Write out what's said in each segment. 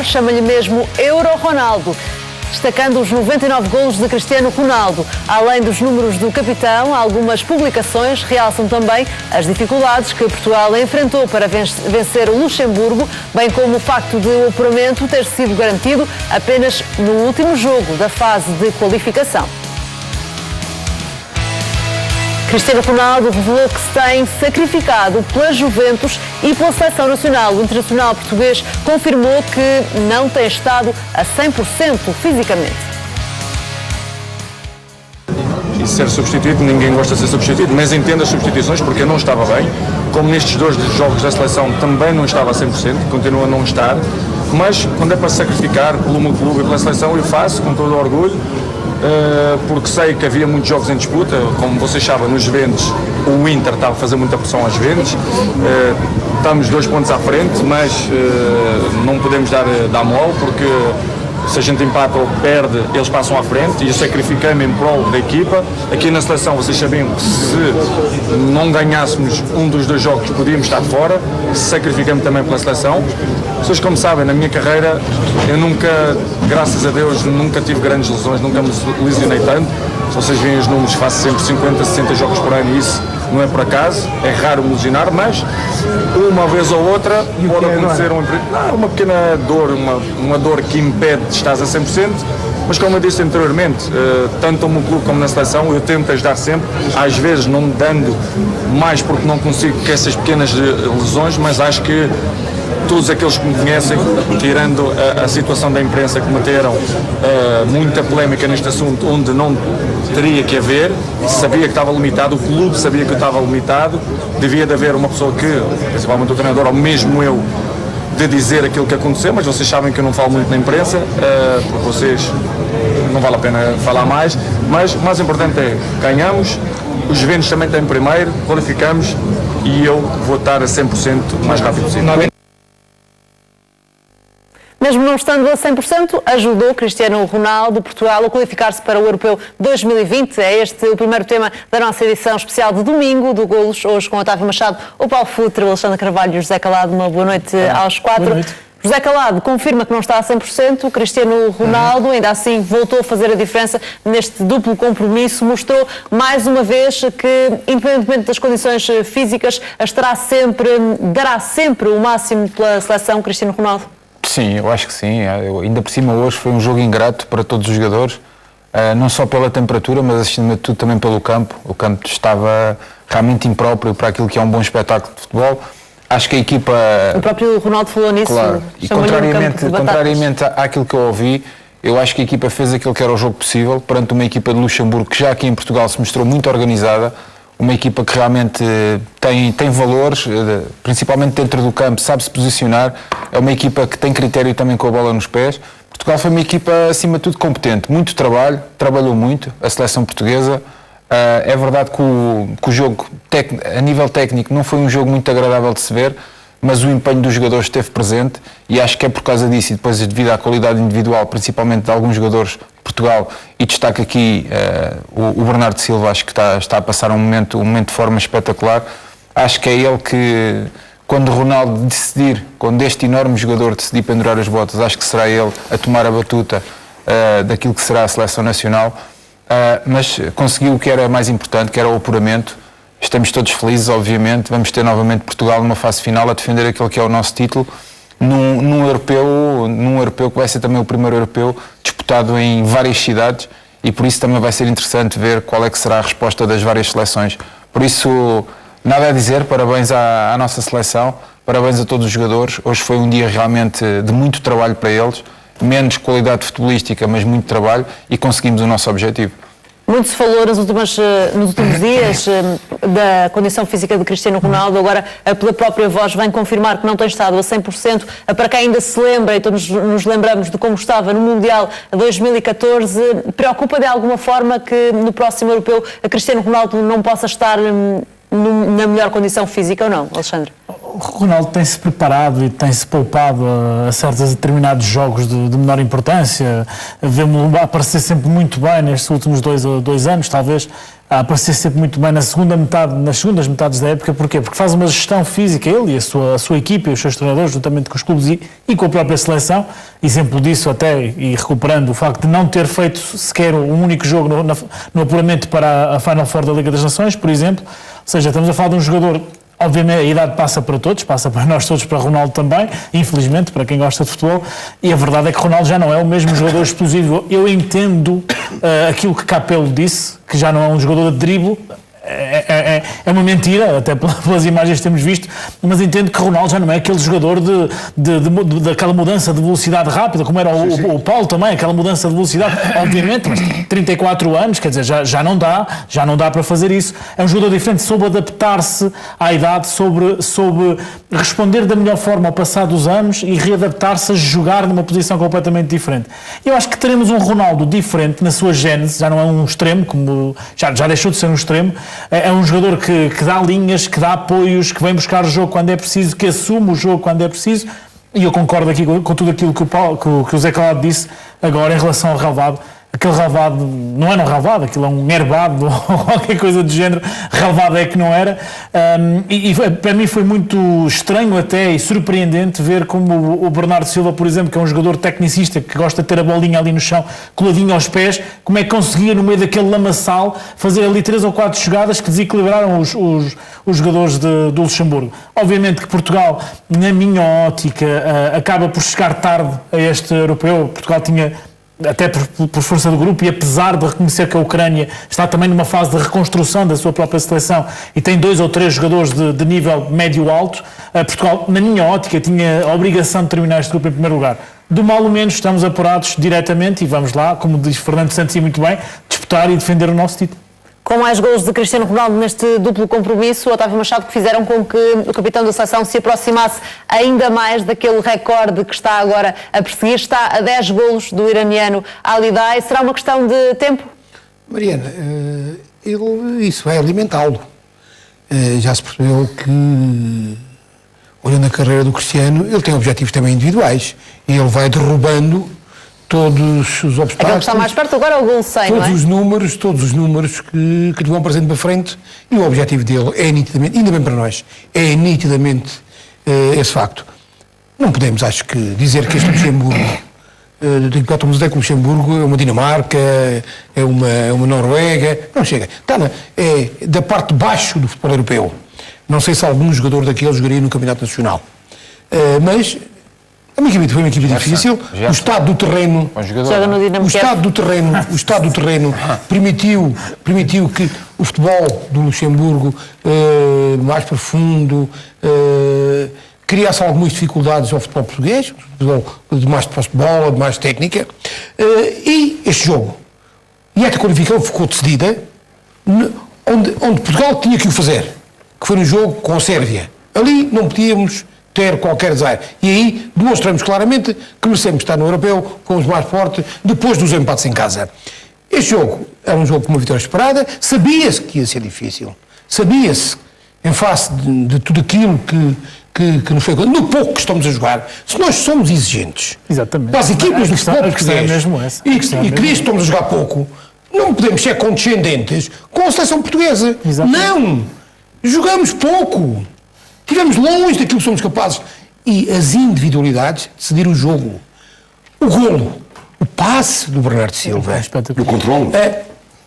chama-lhe mesmo Euro Ronaldo, destacando os 99 golos de Cristiano Ronaldo. Além dos números do capitão, algumas publicações realçam também as dificuldades que Portugal enfrentou para vencer o Luxemburgo, bem como o facto de o apuramento ter sido garantido apenas no último jogo da fase de qualificação. Cristiano Ronaldo revelou que se tem sacrificado pela Juventus e pela Seleção Nacional. O internacional português confirmou que não tem estado a 100% fisicamente. E ser substituído, ninguém gosta de ser substituído, mas entendo as substituições porque eu não estava bem. Como nestes 2 jogos da seleção também não estava a 100%, continua a não estar. Mas quando é para sacrificar pelo meu clube e pela seleção, eu faço com todo o orgulho. Porque sei que havia muitos jogos em disputa, como vocês sabem, nos Juventus o Inter estava a fazer muita pressão às Juventus, estamos 2 pontos à frente, mas não podemos dar mole, porque se a gente empata ou perde, eles passam à frente, e eu sacrifiquei-me em prol da equipa. Aqui na seleção vocês sabiam que se não ganhássemos um dos 2 jogos podíamos estar fora, sacrifiquei-me também pela seleção. Vocês, como sabem, na minha carreira eu nunca, graças a Deus, nunca tive grandes lesões, nunca me lesionei tanto. Se vocês veem os números, faço sempre 50, 60 jogos por ano, e isso não é por acaso, é raro me lesionar, mas uma vez ou outra pode acontecer uma pequena dor, uma dor que impede de estar a 100%, mas como eu disse anteriormente, tanto no clube como na seleção, eu tento ajudar sempre, às vezes não dando mais porque não consigo que essas pequenas lesões, mas acho que todos aqueles que me conhecem, tirando a situação da imprensa que meteram muita polémica neste assunto, onde não teria que haver, sabia que estava limitado, o clube sabia que eu estava limitado, devia de haver uma pessoa que, principalmente o treinador, ou mesmo eu, de dizer aquilo que aconteceu, mas vocês sabem que eu não falo muito na imprensa, porque vocês não vale a pena falar mais, mas o mais importante é ganhamos, os Juventus também têm primeiro, qualificamos e eu vou estar a 100% o mais rápido possível. Mesmo não estando a 100%, ajudou Cristiano Ronaldo Portugal a qualificar-se para o Europeu 2020. É este o primeiro tema da nossa edição especial de domingo do Golos, hoje com Otávio Machado, o Paulo Futre, o Alexandre Carvalho e o José Calado. Uma boa noite aos 4. Boa noite. José Calado confirma que não está a 100%, o Cristiano Ronaldo ainda assim voltou a fazer a diferença neste duplo compromisso, mostrou mais uma vez que, independentemente das condições físicas, dará sempre o máximo pela seleção. Cristiano Ronaldo. Sim, eu acho que sim. Ainda por cima hoje foi um jogo ingrato para todos os jogadores, não só pela temperatura, mas acima de tudo também pelo campo. O campo estava realmente impróprio para aquilo que é um bom espetáculo de futebol. Acho que a equipa... O próprio Ronaldo falou nisso. Claro. E contrariamente àquilo que eu ouvi, eu acho que a equipa fez aquilo que era o jogo possível perante uma equipa de Luxemburgo que já aqui em Portugal se mostrou muito organizada, uma equipa que realmente tem valores, principalmente dentro do campo, sabe-se posicionar, é uma equipa que tem critério também com a bola nos pés. Portugal foi uma equipa, acima de tudo, competente, muito trabalho, trabalhou muito, a seleção portuguesa. É verdade que o jogo, a nível técnico, não foi um jogo muito agradável de se ver, mas o empenho dos jogadores esteve presente e acho que é por causa disso e depois devido à qualidade individual, principalmente de alguns jogadores de Portugal, e destaco aqui o Bernardo Silva, acho que está a passar um momento de forma espetacular. Acho que é ele que, quando Ronaldo decidir, quando este enorme jogador decidir pendurar as botas, acho que será ele a tomar a batuta daquilo que será a seleção nacional, mas conseguiu o que era mais importante, que era o apuramento. Estamos todos felizes, obviamente. Vamos ter novamente Portugal numa fase final a defender aquele que é o nosso título, num europeu que vai ser também o primeiro europeu disputado em várias cidades, e por isso também vai ser interessante ver qual é que será a resposta das várias seleções. Por isso, nada a dizer, parabéns à nossa seleção, parabéns a todos os jogadores. Hoje foi um dia realmente de muito trabalho para eles, menos qualidade futebolística, mas muito trabalho, e conseguimos o nosso objetivo. Muito se falou nos últimos dias da condição física de Cristiano Ronaldo, agora pela própria voz vem confirmar que não tem estado a 100%. Para quem ainda se lembra, e todos nos lembramos de como estava no Mundial 2014, preocupa de alguma forma que no próximo europeu a Cristiano Ronaldo não possa estar na melhor condição física ou não, Alexandre? O Ronaldo tem-se preparado e tem-se poupado a certos determinados jogos de menor importância. Vemos-lo aparecer sempre muito bem nestes últimos dois anos, talvez, a aparecer sempre muito bem nas segundas metades da época. Porquê? Porque faz uma gestão física, ele e a sua equipa e os seus treinadores, juntamente com os clubes e com a própria seleção. Exemplo disso até, e recuperando o facto de não ter feito sequer um único jogo no apuramento para a Final Four da Liga das Nações, por exemplo. Ou seja, estamos a falar de um jogador. Obviamente a idade passa para todos, passa para nós todos, para Ronaldo também, infelizmente, para quem gosta de futebol, e a verdade é que Ronaldo já não é o mesmo jogador explosivo. Eu entendo aquilo que Capello disse, que já não é um jogador de drible. É uma mentira, até pelas imagens que temos visto, mas entendo que Ronaldo já não é aquele jogador daquela mudança de velocidade rápida, como era o Paulo também, aquela mudança de velocidade, obviamente, mas 34 anos, quer dizer, já não dá para fazer isso. É um jogador diferente, soube adaptar-se à idade, soube responder da melhor forma ao passar dos anos e readaptar-se a jogar numa posição completamente diferente. Eu acho que teremos um Ronaldo diferente na sua gênese, já não é um extremo, como já deixou de ser um extremo. É um jogador que dá linhas, que dá apoios, que vem buscar o jogo quando é preciso, que assume o jogo quando é preciso, e eu concordo aqui com tudo aquilo que o Zé Calado disse agora em relação ao relvado. Aquele relvado não era um relvado, aquilo é um herbado ou qualquer coisa do género. Relvado é que não era. E para mim foi muito estranho até e surpreendente ver como o Bernardo Silva, por exemplo, que é um jogador tecnicista que gosta de ter a bolinha ali no chão, coladinho aos pés, como é que conseguia no meio daquele lamaçal fazer ali 3 ou 4 jogadas que desequilibraram os jogadores do Luxemburgo. Obviamente que Portugal, na minha ótica, acaba por chegar tarde a este europeu. Portugal tinha, até por força do grupo, e apesar de reconhecer que a Ucrânia está também numa fase de reconstrução da sua própria seleção e tem 2 ou 3 jogadores de nível médio-alto, Portugal, na minha ótica, tinha a obrigação de terminar este grupo em primeiro lugar. Do mal ou menos, estamos apurados diretamente e vamos lá, como diz Fernando Santos e muito bem, disputar e defender o nosso título. Com mais golos de Cristiano Ronaldo neste duplo compromisso, Otávio Machado, que fizeram com que o capitão da seleção se aproximasse ainda mais daquele recorde que está agora a perseguir. Está a 10 golos do iraniano Ali Daei. Será uma questão de tempo? Mariana, isso vai alimentá-lo. Já se percebeu que, olhando a carreira do Cristiano, ele tem objetivos também individuais e ele vai derrubando todos os obstáculos. Aquele que está mais perto agora é o gol 100, todos não é? Todos os números que lhe vão aparecendo para frente, e o objetivo dele é nitidamente, ainda bem para nós, é nitidamente esse facto. Não podemos, acho que, dizer que este Luxemburgo, estamos a dizer que o Luxemburgo é uma Dinamarca, é uma Noruega, não chega. É da parte de baixo do futebol europeu. Não sei se algum jogador daqueles jogaria no Campeonato Nacional. Mas foi uma equipe difícil. O estado do terreno, permitiu que o futebol do Luxemburgo mais profundo criasse algumas dificuldades ao futebol português, de mais posse de bola, de mais técnica, e este jogo, e esta qualificação ficou decidida onde Portugal tinha que o fazer, que foi no jogo com a Sérvia. Ali não podíamos ter qualquer desaire. E aí demonstramos claramente que merecemos estar no europeu, fomos mais fortes, depois dos empates em casa. Este jogo era um jogo com uma vitória esperada, sabia-se que ia ser difícil, sabia-se, em face de tudo aquilo que nos foi, no pouco que estamos a jogar, se nós somos exigentes, exatamente, para as equipas do futebol português, e que estamos a jogar pouco, não podemos ser condescendentes com a seleção portuguesa. Exatamente. Não! Jogamos pouco. Estivemos longe daquilo que somos capazes. E as individualidades decidiram o jogo. O golo, o passe do Bernardo Silva, o controle,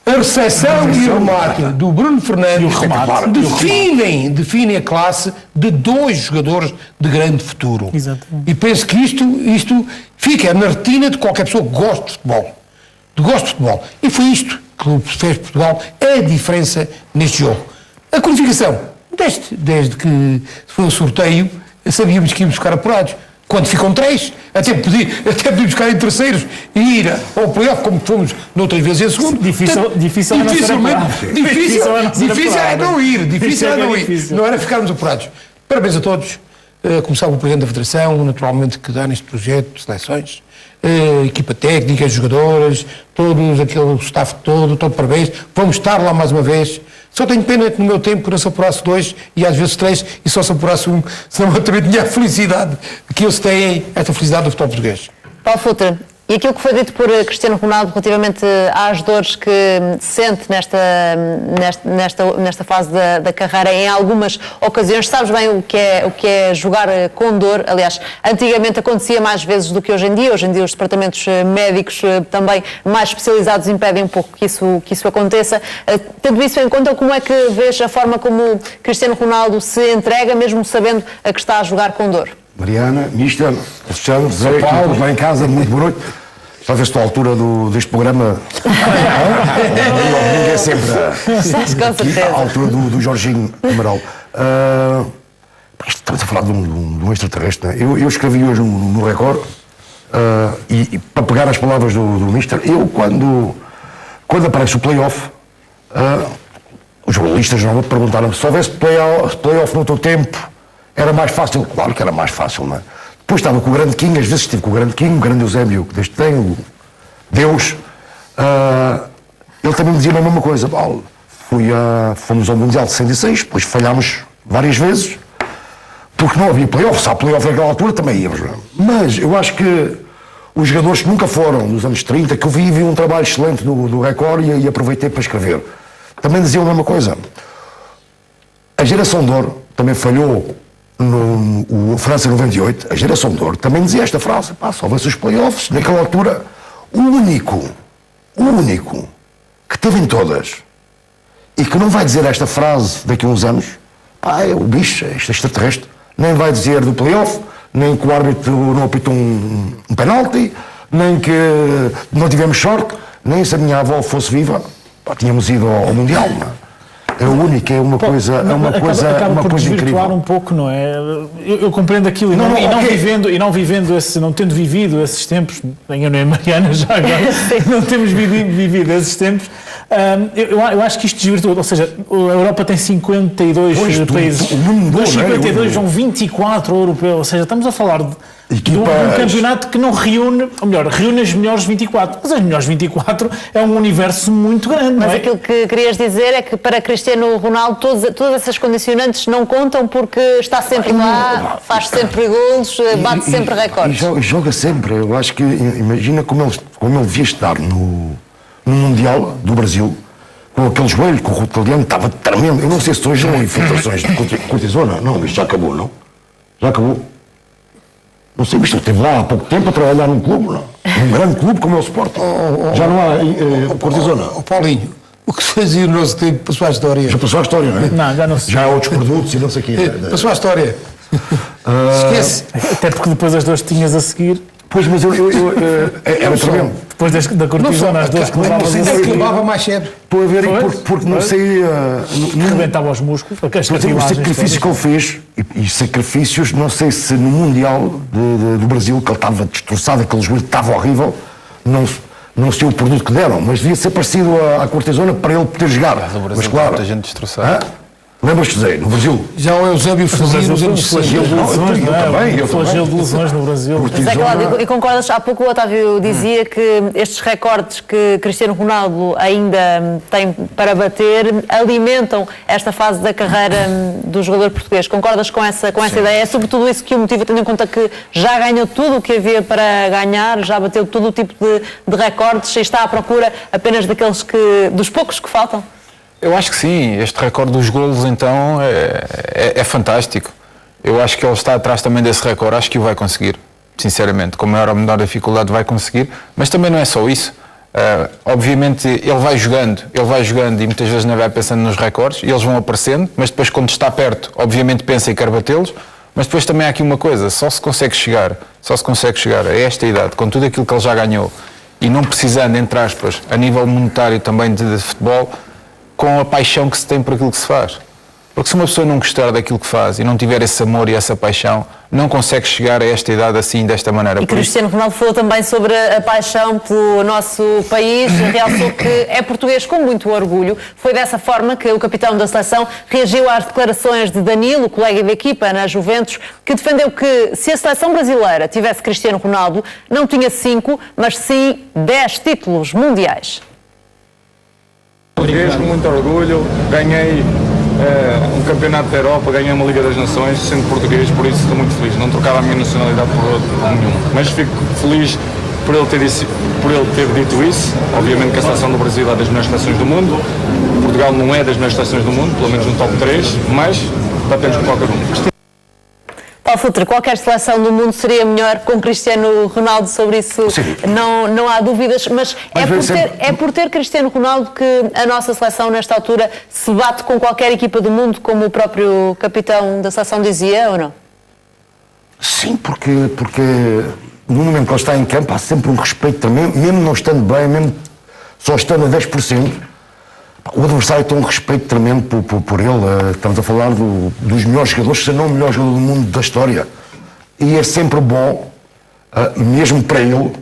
a recepção e o remate do Bruno Fernandes definem a classe de 2 jogadores de grande futuro. Exatamente. E penso que isto fica na retina de qualquer pessoa que goste de futebol. E foi isto que fez Portugal a diferença neste jogo. A qualificação. Desde que foi o sorteio, sabíamos que íamos ficar apurados. Quando ficam 3, até podíamos ficar em terceiros e ir ao playoff, como fomos noutras vezes em segundo. Difícil é não ir. Não era ficarmos apurados. Parabéns a todos. Começar o Presidente da Federação, naturalmente, que dá neste projeto de seleções. Equipa técnica, jogadores, aquele staff todo parabéns. Vamos estar lá mais uma vez. Só tenho pena que no meu tempo não se apurasse 2 e às vezes 3 e só se apurasse 1, senão eu também tinha a felicidade que eles têm, esta felicidade do futebol português. Paulo Futre, e aquilo que foi dito por Cristiano Ronaldo relativamente às dores que sente nesta fase da carreira em algumas ocasiões, sabes bem o que é jogar com dor? Aliás, antigamente acontecia mais vezes do que hoje em dia os departamentos médicos também mais especializados impedem um pouco que isso aconteça. Tendo isso em conta, como é que vês a forma como Cristiano Ronaldo se entrega, mesmo sabendo que está a jogar com dor? Mariana, Mister, Cristiano, Zé, todos lá em casa, muito boa noite. Talvez estou à altura deste programa. Ninguém é sempre à altura do Jorginho Amaral. Estamos a falar de um extraterrestre, né? Eu escrevi hoje no Record, e para pegar as palavras do Mister, eu quando aparece o play-off, os jornalistas não perguntaram se houvesse play-off no teu tempo, era mais fácil. Claro que era mais fácil, não é? Depois estava com o grande King, às vezes estive com o grande King, o grande Eusébio, que desde tem, o Deus. Ele também me dizia a mesma coisa. Fomos ao Mundial de 66, depois falhámos várias vezes, porque não havia play-off. Se há play-off naquela altura também íamos. Mas eu acho que os jogadores que nunca foram, nos anos 30, que eu vi um trabalho excelente do Record e aproveitei para escrever, também diziam a mesma coisa. A geração de ouro também falhou. No França 98, a geração de ouro também dizia esta frase: se houvesse os playoffs, naquela altura, o único que teve em todas e que não vai dizer esta frase daqui a uns anos, é o bicho, este extraterrestre, nem vai dizer do playoff, nem que o árbitro não apitou um penalti, nem que não tivemos sorte, nem se a minha avó fosse viva, tínhamos ido ao Mundial, não é? É o único, é uma coisa acaba por desvirtuar um pouco, não é? Eu compreendo aquilo não tendo vivido esses tempos, enganei a Mariana já agora, não temos vivido esses tempos, eu acho que isto desvirtua, ou seja, a Europa tem 52 países, dos 52 são 24 europeus, ou seja, estamos a falar de um campeonato que não reúne, ou melhor, reúne as melhores 24, mas as melhores 24 é um universo muito grande. Mas aquilo que querias dizer é que para Cristiano Ronaldo todas essas condicionantes não contam porque está sempre lá, faz sempre golos, bate sempre recordes. E joga sempre. Eu acho que, imagina como ele devia estar no Mundial do Brasil, com aquele joelho, com o italiano, estava tremendo. Eu não sei se hoje não infiltrações de cortisona. Não, isto já acabou, não? Já acabou. Não sei, mas esteve lá há pouco tempo a trabalhar num clube, não? Num grande clube como é o Sporting. Já não há cortisona. Paulinho, o que se fazia no nosso tempo passou à história. Já passou à história, não é? Não, já não sei. Já há outros produtos e não sei o quê. Passou à história. Esquece. Até porque depois as duas tinhas a seguir. Pois, mas eu era tremendo. Depois da cortisona, as duas que levavas a seguir. Acabava mais cedo. Estou a ver porque não sei... Rebentava os músculos. Os sacrifícios que ele fez, e sacrifícios, não sei se no Mundial do Brasil, que ele estava destroçado, aquele joelho estava horrível, não sei o produto que deram, mas devia ser parecido à cortisona para ele poder jogar. Mas claro, muita gente destroçada. Lembras-te, Zé, no Brasil? Já o Eusébio fazia nos anos 60. Eu flagelo de lesões no Brasil. E concordas, há pouco o Otávio dizia que estes recordes que Cristiano Ronaldo ainda tem para bater alimentam esta fase da carreira do jogador português. Concordas com essa ideia? É sobretudo isso que o motiva, tendo em conta que já ganhou tudo o que havia para ganhar, já bateu todo o tipo de recordes e está à procura apenas dos poucos que faltam? Eu acho que sim, este recorde dos golos então é fantástico. Eu acho que ele está atrás também desse recorde, acho que o vai conseguir, sinceramente, com maior ou menor dificuldade vai conseguir, mas também não é só isso. Obviamente ele vai jogando e muitas vezes não vai pensando nos recordes e eles vão aparecendo, mas depois quando está perto, obviamente pensa e quer batê-los, mas depois também há aqui uma coisa, só se consegue chegar a esta idade, com tudo aquilo que ele já ganhou e não precisando, entre aspas, a nível monetário também de futebol, com a paixão que se tem por aquilo que se faz. Porque se uma pessoa não gostar daquilo que faz e não tiver esse amor e essa paixão, não consegue chegar a esta idade assim, desta maneira. E Cristiano Ronaldo falou também sobre a paixão pelo nosso país, realçou que é português com muito orgulho. Foi dessa forma que o capitão da seleção reagiu às declarações de Danilo, colega de equipa na Juventus, que defendeu que se a seleção brasileira tivesse Cristiano Ronaldo, não tinha 5, mas sim 10 títulos mundiais. Português, com muito orgulho, ganhei um campeonato da Europa, ganhei uma Liga das Nações, sendo português, por isso estou muito feliz. Não trocava a minha nacionalidade por nenhuma. Mas fico feliz por ele ter dito isso. Obviamente que a seleção do Brasil é das melhores seleções do mundo. Portugal não é das melhores seleções do mundo, pelo menos no top 3, mas batemos com qualquer um. Paulo Futre, qualquer seleção do mundo seria melhor com Cristiano Ronaldo, sobre isso não há dúvidas, mas é por ter Cristiano Ronaldo que a nossa seleção nesta altura se bate com qualquer equipa do mundo, como o próprio capitão da seleção dizia, ou não? Sim, porque no momento que ele está em campo há sempre um respeito também, mesmo não estando bem, mesmo só estando a 10%, o adversário tem um respeito tremendo por ele. Estamos a falar dos melhores jogadores, se não o melhor jogador do mundo da história. E é sempre bom, mesmo para ele,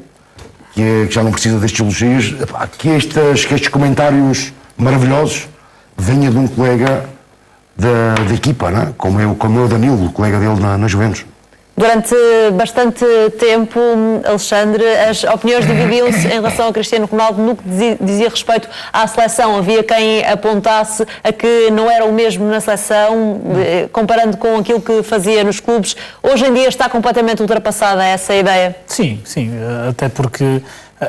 que já não precisa destes elogios, que estes comentários maravilhosos venham de um colega da equipa, não é? como é o Danilo, o colega dele na Juventus. Durante bastante tempo, Alexandre, as opiniões dividiam-se em relação a Cristiano Ronaldo no que dizia respeito à seleção. Havia quem apontasse a que não era o mesmo na seleção, comparando com aquilo que fazia nos clubes. Hoje em dia está completamente ultrapassada essa ideia? Sim, até porque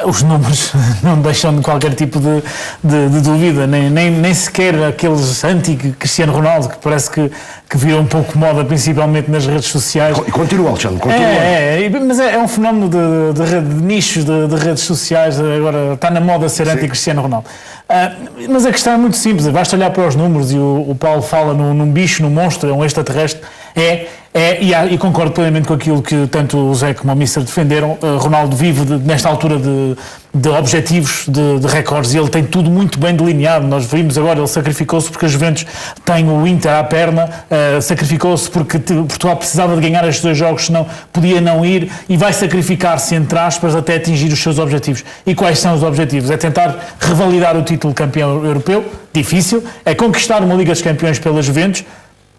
os números não deixam de qualquer tipo de dúvida, nem sequer aqueles anti-Cristiano Ronaldo, que parece que viram um pouco moda, principalmente nas redes sociais. E continua, Alexandre, continua. Mas é um fenómeno de nichos de redes sociais, agora está na moda ser anti-Cristiano Ronaldo. Mas a questão é muito simples, basta olhar para os números, e o Paulo fala num bicho, num monstro, é um extraterrestre, e concordo plenamente com aquilo que tanto o Zé como o Mister defenderam. Ronaldo vive nesta altura de objetivos, de recordes, e ele tem tudo muito bem delineado. Nós vimos agora, ele sacrificou-se porque a Juventus tem o Inter à perna, sacrificou-se porque Portugal precisava de ganhar estes 2 jogos, senão podia não ir, e vai sacrificar-se, entre aspas, até atingir os seus objetivos. E quais são os objetivos? É tentar revalidar o título de campeão europeu, difícil, é conquistar uma Liga dos Campeões pela Juventus,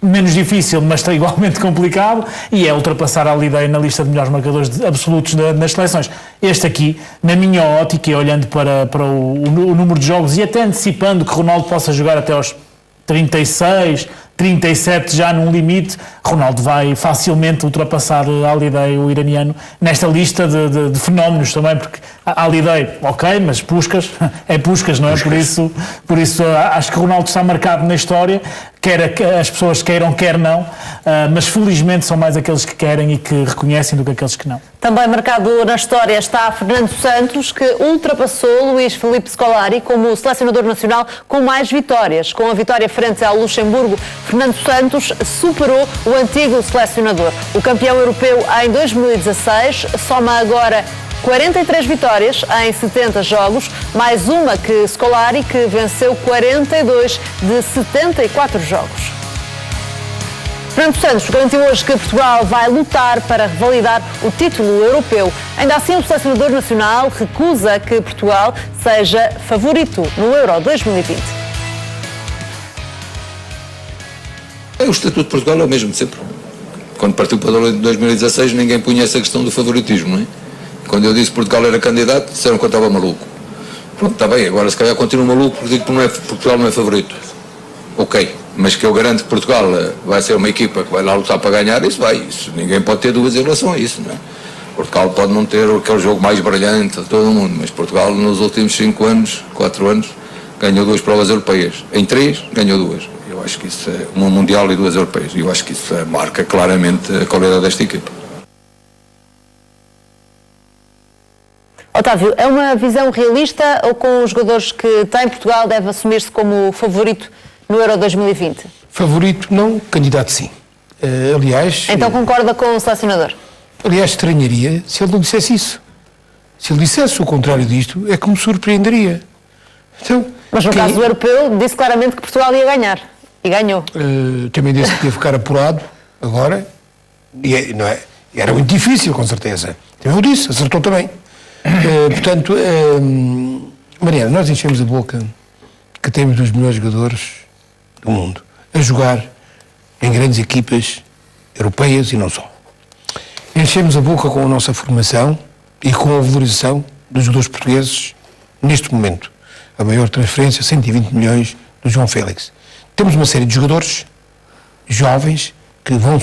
menos difícil, mas está igualmente complicado, e é ultrapassar a Alidei na lista de melhores marcadores absolutos nas seleções. Este aqui, na minha ótica, e olhando para o número de jogos, e até antecipando que Ronaldo possa jogar até aos 36, 37 já num limite, Ronaldo vai facilmente ultrapassar a Alidei, o iraniano, nesta lista de fenómenos também, porque a Alidei, ok, mas Puskás, é Puskás, não é? Por isso acho que Ronaldo está marcado na história, quer as pessoas queiram, quer não, mas felizmente são mais aqueles que querem e que reconhecem do que aqueles que não. Também marcado na história está Fernando Santos, que ultrapassou Luís Filipe Scolari como o selecionador nacional com mais vitórias. Com a vitória frente ao Luxemburgo, Fernando Santos superou o antigo selecionador. O campeão europeu em 2016 soma agora 43 vitórias em 70 jogos, mais uma que Scolari, que venceu 42 de 74 jogos. Fernando Santos garantiu hoje que Portugal vai lutar para revalidar o título europeu. Ainda assim, o selecionador nacional recusa que Portugal seja favorito no Euro 2020. O Estatuto de Portugal é o mesmo de sempre. Quando partiu para 2016, ninguém punha essa questão do favoritismo, não é? Quando eu disse que Portugal era candidato, disseram que eu estava maluco. Pronto, está bem, agora se calhar continuo maluco porque digo que Portugal não é favorito. Ok, mas que eu garanto que Portugal vai ser uma equipa que vai lá lutar para ganhar, isso vai. Ninguém pode ter dúvidas em relação a isso, não é? Portugal pode não ter aquele jogo mais brilhante de todo o mundo, mas Portugal nos últimos 5 anos, 4 anos, ganhou 2 provas europeias. Em 3, ganhou 2. Eu acho que isso é uma mundial e 2 europeias. Eu acho que isso marca claramente a qualidade desta equipa. Otávio, é uma visão realista ou com os jogadores que tem Portugal deve assumir-se como favorito no Euro 2020? Favorito não, candidato sim. Aliás... Então concorda com o selecionador? Aliás, estranharia se ele não dissesse isso. Se ele dissesse o contrário disto, é que me surpreenderia. Então, mas no caso do europeu, disse claramente que Portugal ia ganhar. E ganhou. Também disse que ia ficar apurado agora. E não é, era muito difícil, com certeza. Também eu disse, acertou também. Portanto, Mariana, nós enchemos a boca que temos os melhores jogadores do mundo a jogar em grandes equipas europeias e não só. Enchemos a boca com a nossa formação e com a valorização dos jogadores portugueses neste momento. a maior transferência, 120 milhões do João Félix. Temos uma série de jogadores jovens que vão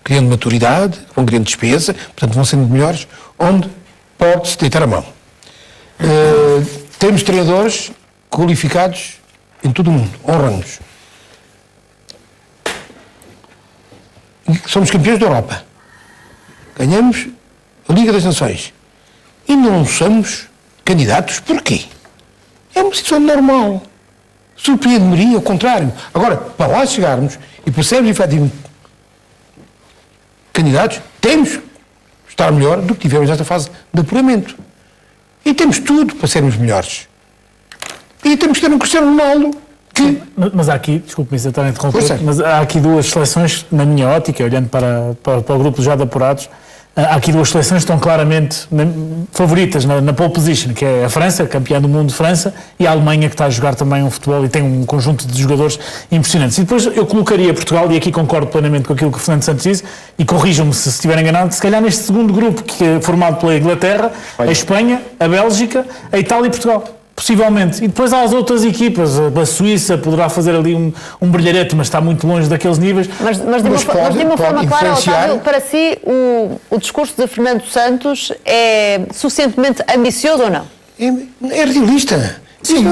criando maturidade, vão criando despesa, portanto vão sendo melhores, onde pode-se deitar a mão. Temos treinadores qualificados em todo o mundo, honramos. Somos campeões da Europa. Ganhamos a Liga das Nações. E não somos candidatos. Porquê? É uma situação normal. Surpreende-me, ao contrário. Agora, para lá chegarmos e para sermos efetivamente candidatos, temos que estar melhor do que tivemos nesta fase de apuramento. E temos tudo para sermos melhores. E temos que ter um Cristiano Ronaldo que... Mas há aqui, desculpe-me se eu estou a interromper, mas há aqui duas seleções, na minha ótica, olhando para o grupo já de apurados, há aqui duas seleções que estão claramente favoritas na pole position, que é a França, campeã do mundo de França, e a Alemanha, que está a jogar também um futebol e tem um conjunto de jogadores impressionantes. E depois eu colocaria Portugal, e aqui concordo plenamente com aquilo que o Fernando Santos diz, e corrijam-me se estiver enganado, se calhar neste segundo grupo, que é formado pela Inglaterra, a Espanha, a Bélgica, a Itália e Portugal. Possivelmente. E depois há as outras equipas. A Suíça poderá fazer ali um brilharete, mas está muito longe daqueles níveis. Mas de uma forma clara, Otávio, para si o discurso de Fernando Santos é suficientemente ambicioso ou não? É realista. Sim.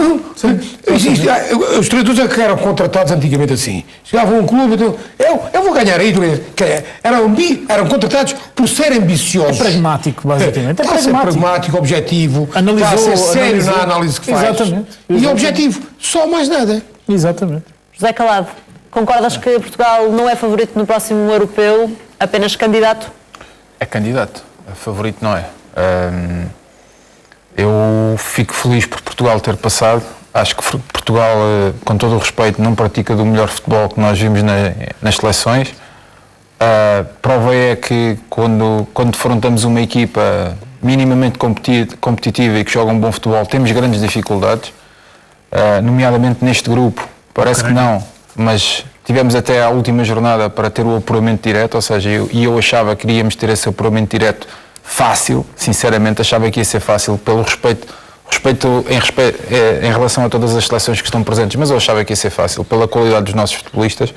Os treinadores que eram contratados antigamente assim. Chegavam a um clube e eu vou ganhar aí. Eram contratados por serem ambiciosos. É pragmático, basicamente. Está a ser pragmático, objetivo. Está a ser sério na análise que faz. Exatamente. E objetivo. Só mais nada. Exatamente. José Calado, concordas que Portugal não é favorito no próximo europeu, apenas candidato? É candidato. Favorito não é. Eu fico feliz por Portugal ter passado. Acho que Portugal, com todo o respeito, não pratica do melhor futebol que nós vimos nas seleções. Prova é que quando defrontamos uma equipa minimamente competitiva e que joga um bom futebol, temos grandes dificuldades, nomeadamente neste grupo. Parece que não, mas tivemos até à última jornada para ter o apuramento direto, ou seja, eu achava que iríamos ter esse apuramento direto fácil, sinceramente achava que ia ser fácil pelo respeito em relação a todas as seleções que estão presentes, mas eu achava que ia ser fácil pela qualidade dos nossos futebolistas.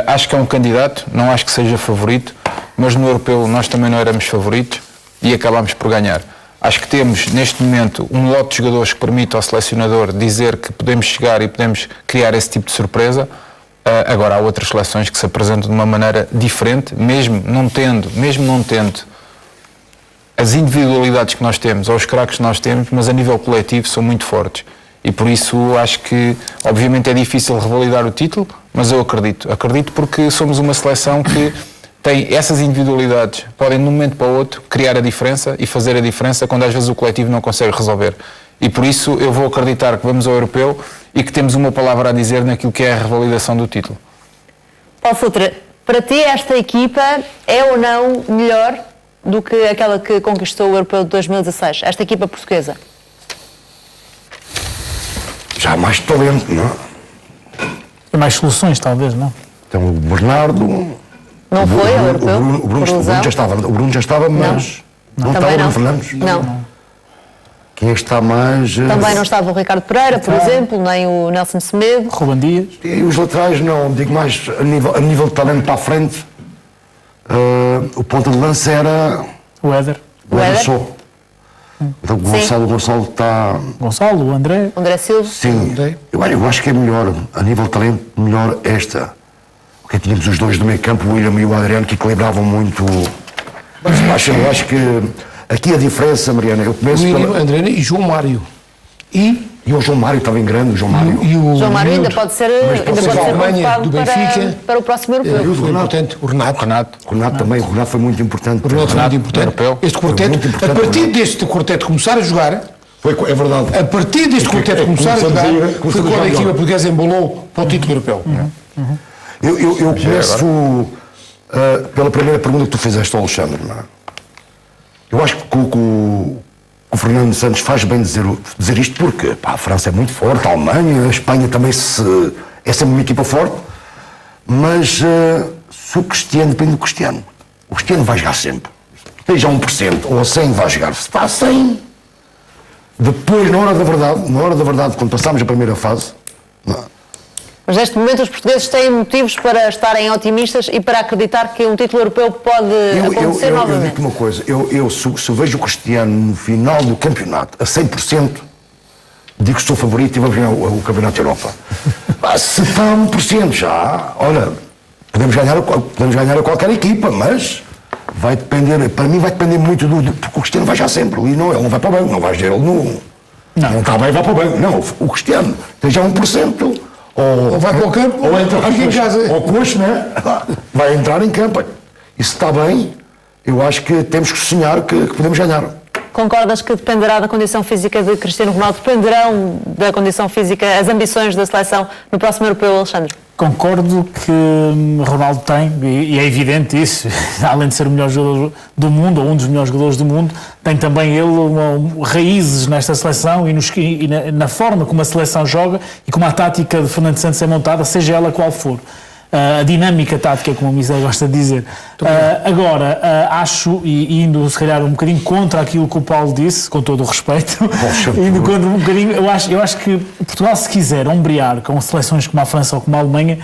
Acho que é um candidato, não acho que seja favorito, mas no europeu nós também não éramos favoritos e acabámos por ganhar. Acho que temos neste momento um lote de jogadores que permite ao selecionador dizer que podemos chegar e podemos criar esse tipo de surpresa. Agora há outras seleções que se apresentam de uma maneira diferente, mesmo não tendo as individualidades que nós temos, ou os craques que nós temos, mas a nível coletivo são muito fortes. E por isso acho que, obviamente, é difícil revalidar o título, mas eu acredito. Acredito porque somos uma seleção que tem essas individualidades, podem, de um momento para o outro, criar a diferença e fazer a diferença quando às vezes o coletivo não consegue resolver. E por isso eu vou acreditar que vamos ao europeu e que temos uma palavra a dizer naquilo que é a revalidação do título. Paulo Futre, para ti esta equipa é ou não melhor do que aquela que conquistou o europeu de 2016, esta equipa portuguesa? Já há mais talento, não é? Tem mais soluções, talvez, não? Então o Bernardo... Não foi ao europeu? O Bruno já estava, mas... Não estava o Bruno Fernandes? Não. Quem é que está mais... Também não estava o Ricardo Pereira, por exemplo, nem o Nelson Semedo. Ruben Dias. E os laterais, não, digo mais a nível de talento para a frente. O ponta de lança era... O Éder. O Éder só. Então, o Gonçalo está... Gonçalo, o André. André Silva. Sim, eu acho que é melhor, a nível de talento, melhor esta. Porque tínhamos os dois do meio campo, o William e o Adriano, que equilibravam muito. Mas eu acho que aqui a diferença, Mariana, eu começo William, André e João Mário. E o João Mário também grande, o João Mário. João Mário ainda pode ser do Benfica, para o próximo europeu. Foi importante. O Renato também, o Renato foi muito importante. O Renato foi muito importante. Este quarteto, a partir deste quarteto começar a jogar, é verdade. A partir deste quarteto começar a jogar, foi quando a equipa portuguesa embolou para o título europeu. Eu começo pela primeira pergunta que tu fizeste ao Alexandre. Não é? Eu acho que o Fernando Santos faz bem dizer isto porque a França é muito forte, a Alemanha, a Espanha também é sempre uma equipa forte, mas se o Cristiano, depende do Cristiano. O Cristiano vai jogar sempre. Esteja a 1% ou a 100 vai jogar. Se está a 100, Depois, na hora da verdade, quando passámos a primeira fase, Mas neste momento os portugueses têm motivos para estarem otimistas e para acreditar que um título europeu pode acontecer novamente. Eu digo-te uma coisa, se vejo o Cristiano no final do campeonato a 100%, digo que sou favorito e vamos ganhar o Campeonato da Europa. Se está a 1% já, olha, podemos ganhar a qualquer equipa, mas vai depender, para mim vai depender muito porque o Cristiano vai já sempre, e não, ele não vai para o banco, não vais ver ele não está bem, vai para o banco. Não, o Cristiano tem já 1%, ou vai para o campo, ou entra aqui em casa, ou coxo, né? Vai entrar em campo. E se está bem, eu acho que temos que sonhar que podemos ganhar. Concordas que dependerá da condição física de Cristiano Ronaldo? Dependerão da condição física as ambições da seleção no próximo europeu, Alexandre? Concordo que Ronaldo tem, e é evidente isso, além de ser o melhor jogador do mundo, ou um dos melhores jogadores do mundo, tem também ele raízes nesta seleção e na forma como a seleção joga e como a tática de Fernando Santos é montada, seja ela qual for. A dinâmica tática, como o Mister gosta de dizer. Agora, acho, e indo se calhar um bocadinho contra aquilo que o Paulo disse, com todo o respeito, indo contra um bocadinho, eu acho que Portugal, se quiser ombrear com seleções como a França ou como a Alemanha,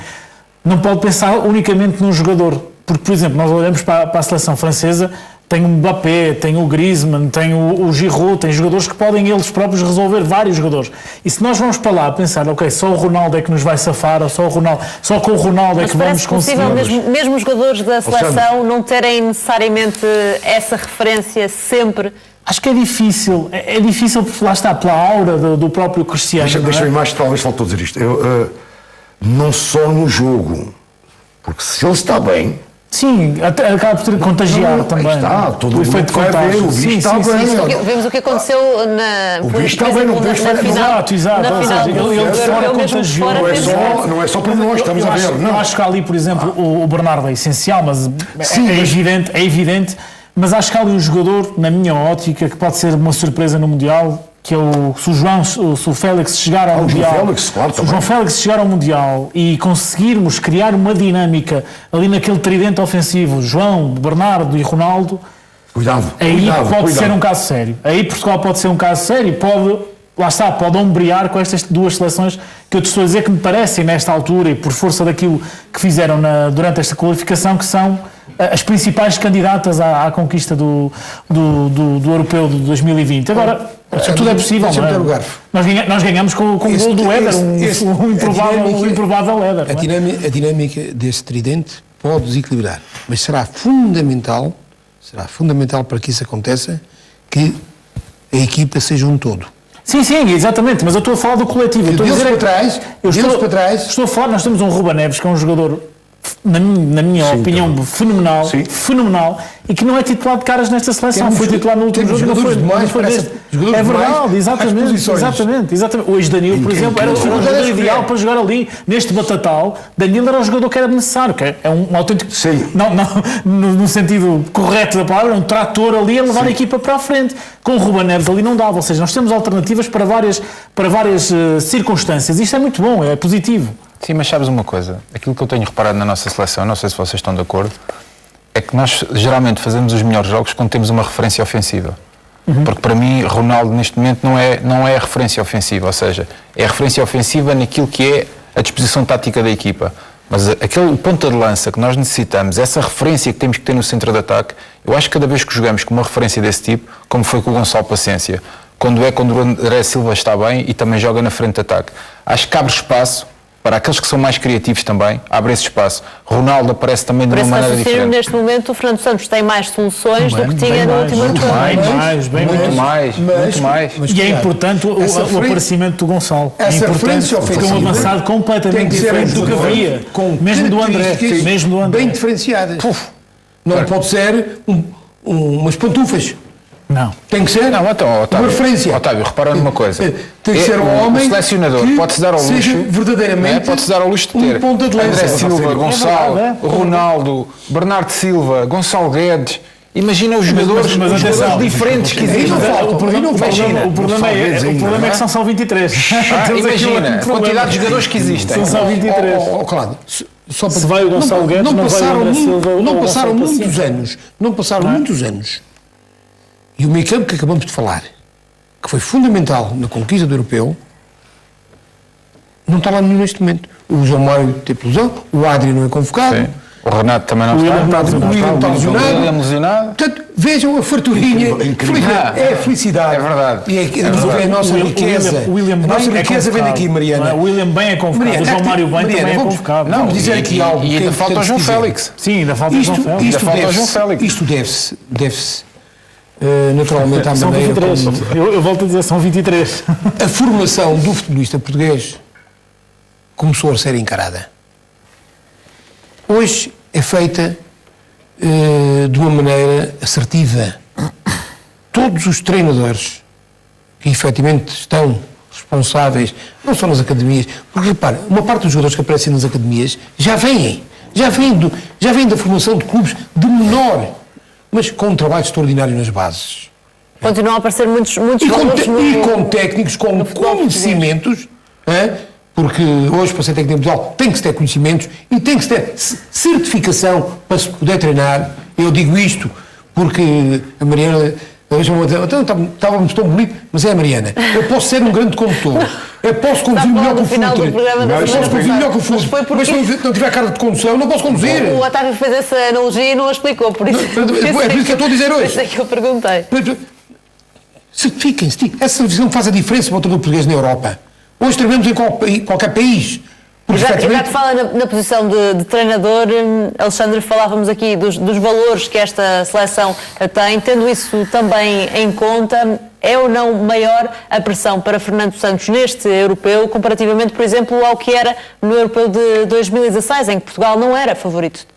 não pode pensar unicamente num jogador. Porque, por exemplo, nós olhamos para a seleção francesa, tem o Mbappé, tem o Griezmann, tem o Giroud, tem jogadores que podem eles próprios resolver, vários jogadores. E se nós vamos para lá pensar, ok, só o Ronaldo é que nos vai safar, ou só com o Ronaldo é que vamos conseguir. Mas parece possível mesmo os jogadores da seleção não terem necessariamente essa referência sempre? Acho que é difícil porque lá está, pela aura do próprio Cristiano. Deixa-me mais, talvez faltou dizer isto. Não só no jogo, porque se ele está bem... Sim, acaba por contagiar também. Está, todo o efeito de contágio. O bicho está bem. Vemos o que aconteceu o bicho está bem, não podemos fazer final. Exato. Ele fora contagiou. Não é só para nós, estamos a ver. Eu acho que ali, por exemplo, o Bernardo é essencial, mas é evidente. Mas acho que há ali um jogador, na minha ótica, que pode ser uma surpresa no Mundial, que é se o Félix chegar ao Mundial, se o João Félix chegar ao Mundial e conseguirmos criar uma dinâmica ali naquele tridente ofensivo, João, Bernardo e Ronaldo, aí pode ser um caso sério. Aí Portugal pode ser um caso sério e pode ombrear com estas duas seleções que eu te estou a dizer que me parecem nesta altura e por força daquilo que fizeram durante esta qualificação, que são as principais candidatas à conquista do Europeu de 2020. Agora, tudo é possível, não é? Nós ganhamos com o gol do Éder, um improvável Éder. A dinâmica desse tridente pode desequilibrar, mas será fundamental para que isso aconteça, que a equipa seja um todo. Sim, exatamente, mas eu estou a falar do coletivo. Para trás. Estou a falar, nós temos um Ruben Neves, que é um jogador, na minha opinião, fenomenal, e que não é titular de caras nesta seleção. Foi titular no último jogo, não foi deste. É verdade, exatamente. Hoje Danilo, por exemplo, era o jogador ideal para jogar ali, neste batatal. Danilo era o jogador que era necessário, que é um autêntico, no sentido correto da palavra, um trator ali a levar a equipa para a frente. Com o Ruben Neves ali não dava, ou seja, nós temos alternativas para várias circunstâncias. Isto é muito bom, é positivo. Sim, mas sabes uma coisa? Aquilo que eu tenho reparado na nossa seleção, não sei se vocês estão de acordo, é que nós geralmente fazemos os melhores jogos quando temos uma referência ofensiva. Porque para mim, Ronaldo neste momento não é a referência ofensiva, ou seja, é a referência ofensiva naquilo que é a disposição tática da equipa. Mas aquele ponta de lança que nós necessitamos, essa referência que temos que ter no centro de ataque, eu acho que cada vez que jogamos com uma referência desse tipo, como foi com o Gonçalo Paciência, quando o André Silva está bem e também joga na frente de ataque, acho que abre espaço para aqueles que são mais criativos também, abre esse espaço. Ronaldo aparece também de uma maneira diferente. Neste momento o Fernando Santos tem mais soluções do que tinha no último ano. Muito mais. E é importante o aparecimento do Gonçalo. É importante, porque é um avançado completamente diferente do que havia, mesmo do André. Bem diferenciadas. Não pode ser umas pantufas. Não. Tem que ser uma referência. Otávio, repara numa coisa. Tem que ser um homem. O selecionador pode-se dar ao luxo. Verdadeiramente. Pode-se dar ao luxo de ter ponta de lança. André Silva, Gonçalo, Ronaldo, Bernardo Silva, Gonçalo Guedes. Imagina os jogadores diferentes que existem. O problema é que são só 23. Imagina a quantidade de jogadores que existem. São só 23. Claro. Se vai o Gonçalo Guedes, não vai o André Silva. Não passaram muitos anos. E o meio campo que acabamos de falar, que foi fundamental na conquista do europeu, não está lá nenhum neste momento. O João Mário tem lesão, o Adri não é convocado. Sim. O Renato também não O William está lesionado. Portanto, vejam a farturinha. É felicidade. É verdade. E a nossa riqueza. A nossa riqueza vem daqui, Mariana. O William bem é convocado. O João Mário bem também é convocado. Vamos dizer aqui algo. E ainda falta o João Félix. Sim, ainda falta o João Félix. Isto deve-se naturalmente à São maneira 23. Eu volto a dizer, são 23. a formação do futebolista português começou a ser encarada. Hoje é feita de uma maneira assertiva. Todos os treinadores que efetivamente estão responsáveis, não só nas academias, porque repara, uma parte dos jogadores que aparecem nas academias já vêm da formação de clubes de menor, mas com um trabalho extraordinário nas bases. Continuam a aparecer muitos E valores com técnicos, com conhecimentos, porque hoje para ser técnico individual tem que se ter conhecimentos e tem que se ter certificação para se poder treinar. Eu digo isto porque a Mariana, estávamos tão bonito, mas é a Mariana. Eu posso ser um grande condutor, eu posso conduzir melhor que o Futre, mas se não tiver cara de condução, eu não posso conduzir. O Otávio fez essa analogia e não a explicou, por isso. É por isso que eu estou a dizer hoje. Por isso é que eu perguntei. Certifiquem-se. Essa certificação faz a diferença para o treinador português na Europa. Hoje trabalhamos em qualquer país. Já te fala na posição de treinador, Alexandre, falávamos aqui dos valores que esta seleção tem, tendo isso também em conta, é ou não maior a pressão para Fernando Santos neste europeu, comparativamente, por exemplo, ao que era no europeu de 2016, em que Portugal não era favorito?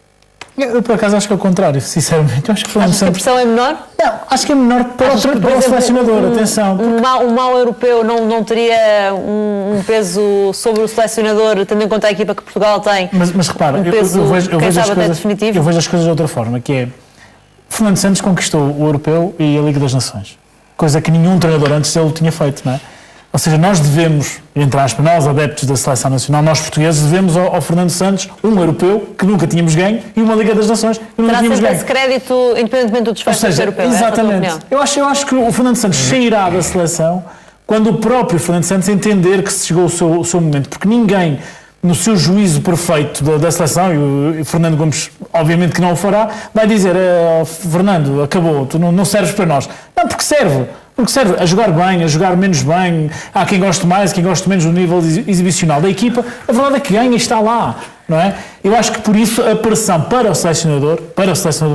Eu, por acaso, acho que é o contrário, sinceramente. Eu acho que Fernando Santos... a pressão é menor? Não, acho que é menor para o selecionador, atenção. Porque... Um mau europeu não teria um peso sobre o selecionador, tendo em conta a equipa que Portugal tem. Mas repara, eu vejo as coisas de outra forma, que é... Fernando Santos conquistou o europeu e a Liga das Nações. Coisa que nenhum treinador antes dele tinha feito, não é? Ou seja, nós devemos, entre aspas, nós adeptos da Seleção Nacional, nós portugueses, devemos ao Fernando Santos um europeu que nunca tínhamos ganho e uma Liga das Nações que nunca tínhamos ganho. Terá sempre esse crédito, independentemente do desfecho europeu. Exatamente. Eu acho que o Fernando Santos sairá da seleção quando o próprio Fernando Santos entender que se chegou o seu momento, porque ninguém, no seu juízo perfeito da seleção, e o Fernando Gomes obviamente que não o fará, vai dizer, Fernando, acabou, tu não serves para nós. Não, porque serve a jogar bem, a jogar menos bem, há quem goste mais, quem goste menos do nível exibicional da equipa, a verdade é que ganha e está lá, não é? Eu acho que por isso a pressão para o selecionador,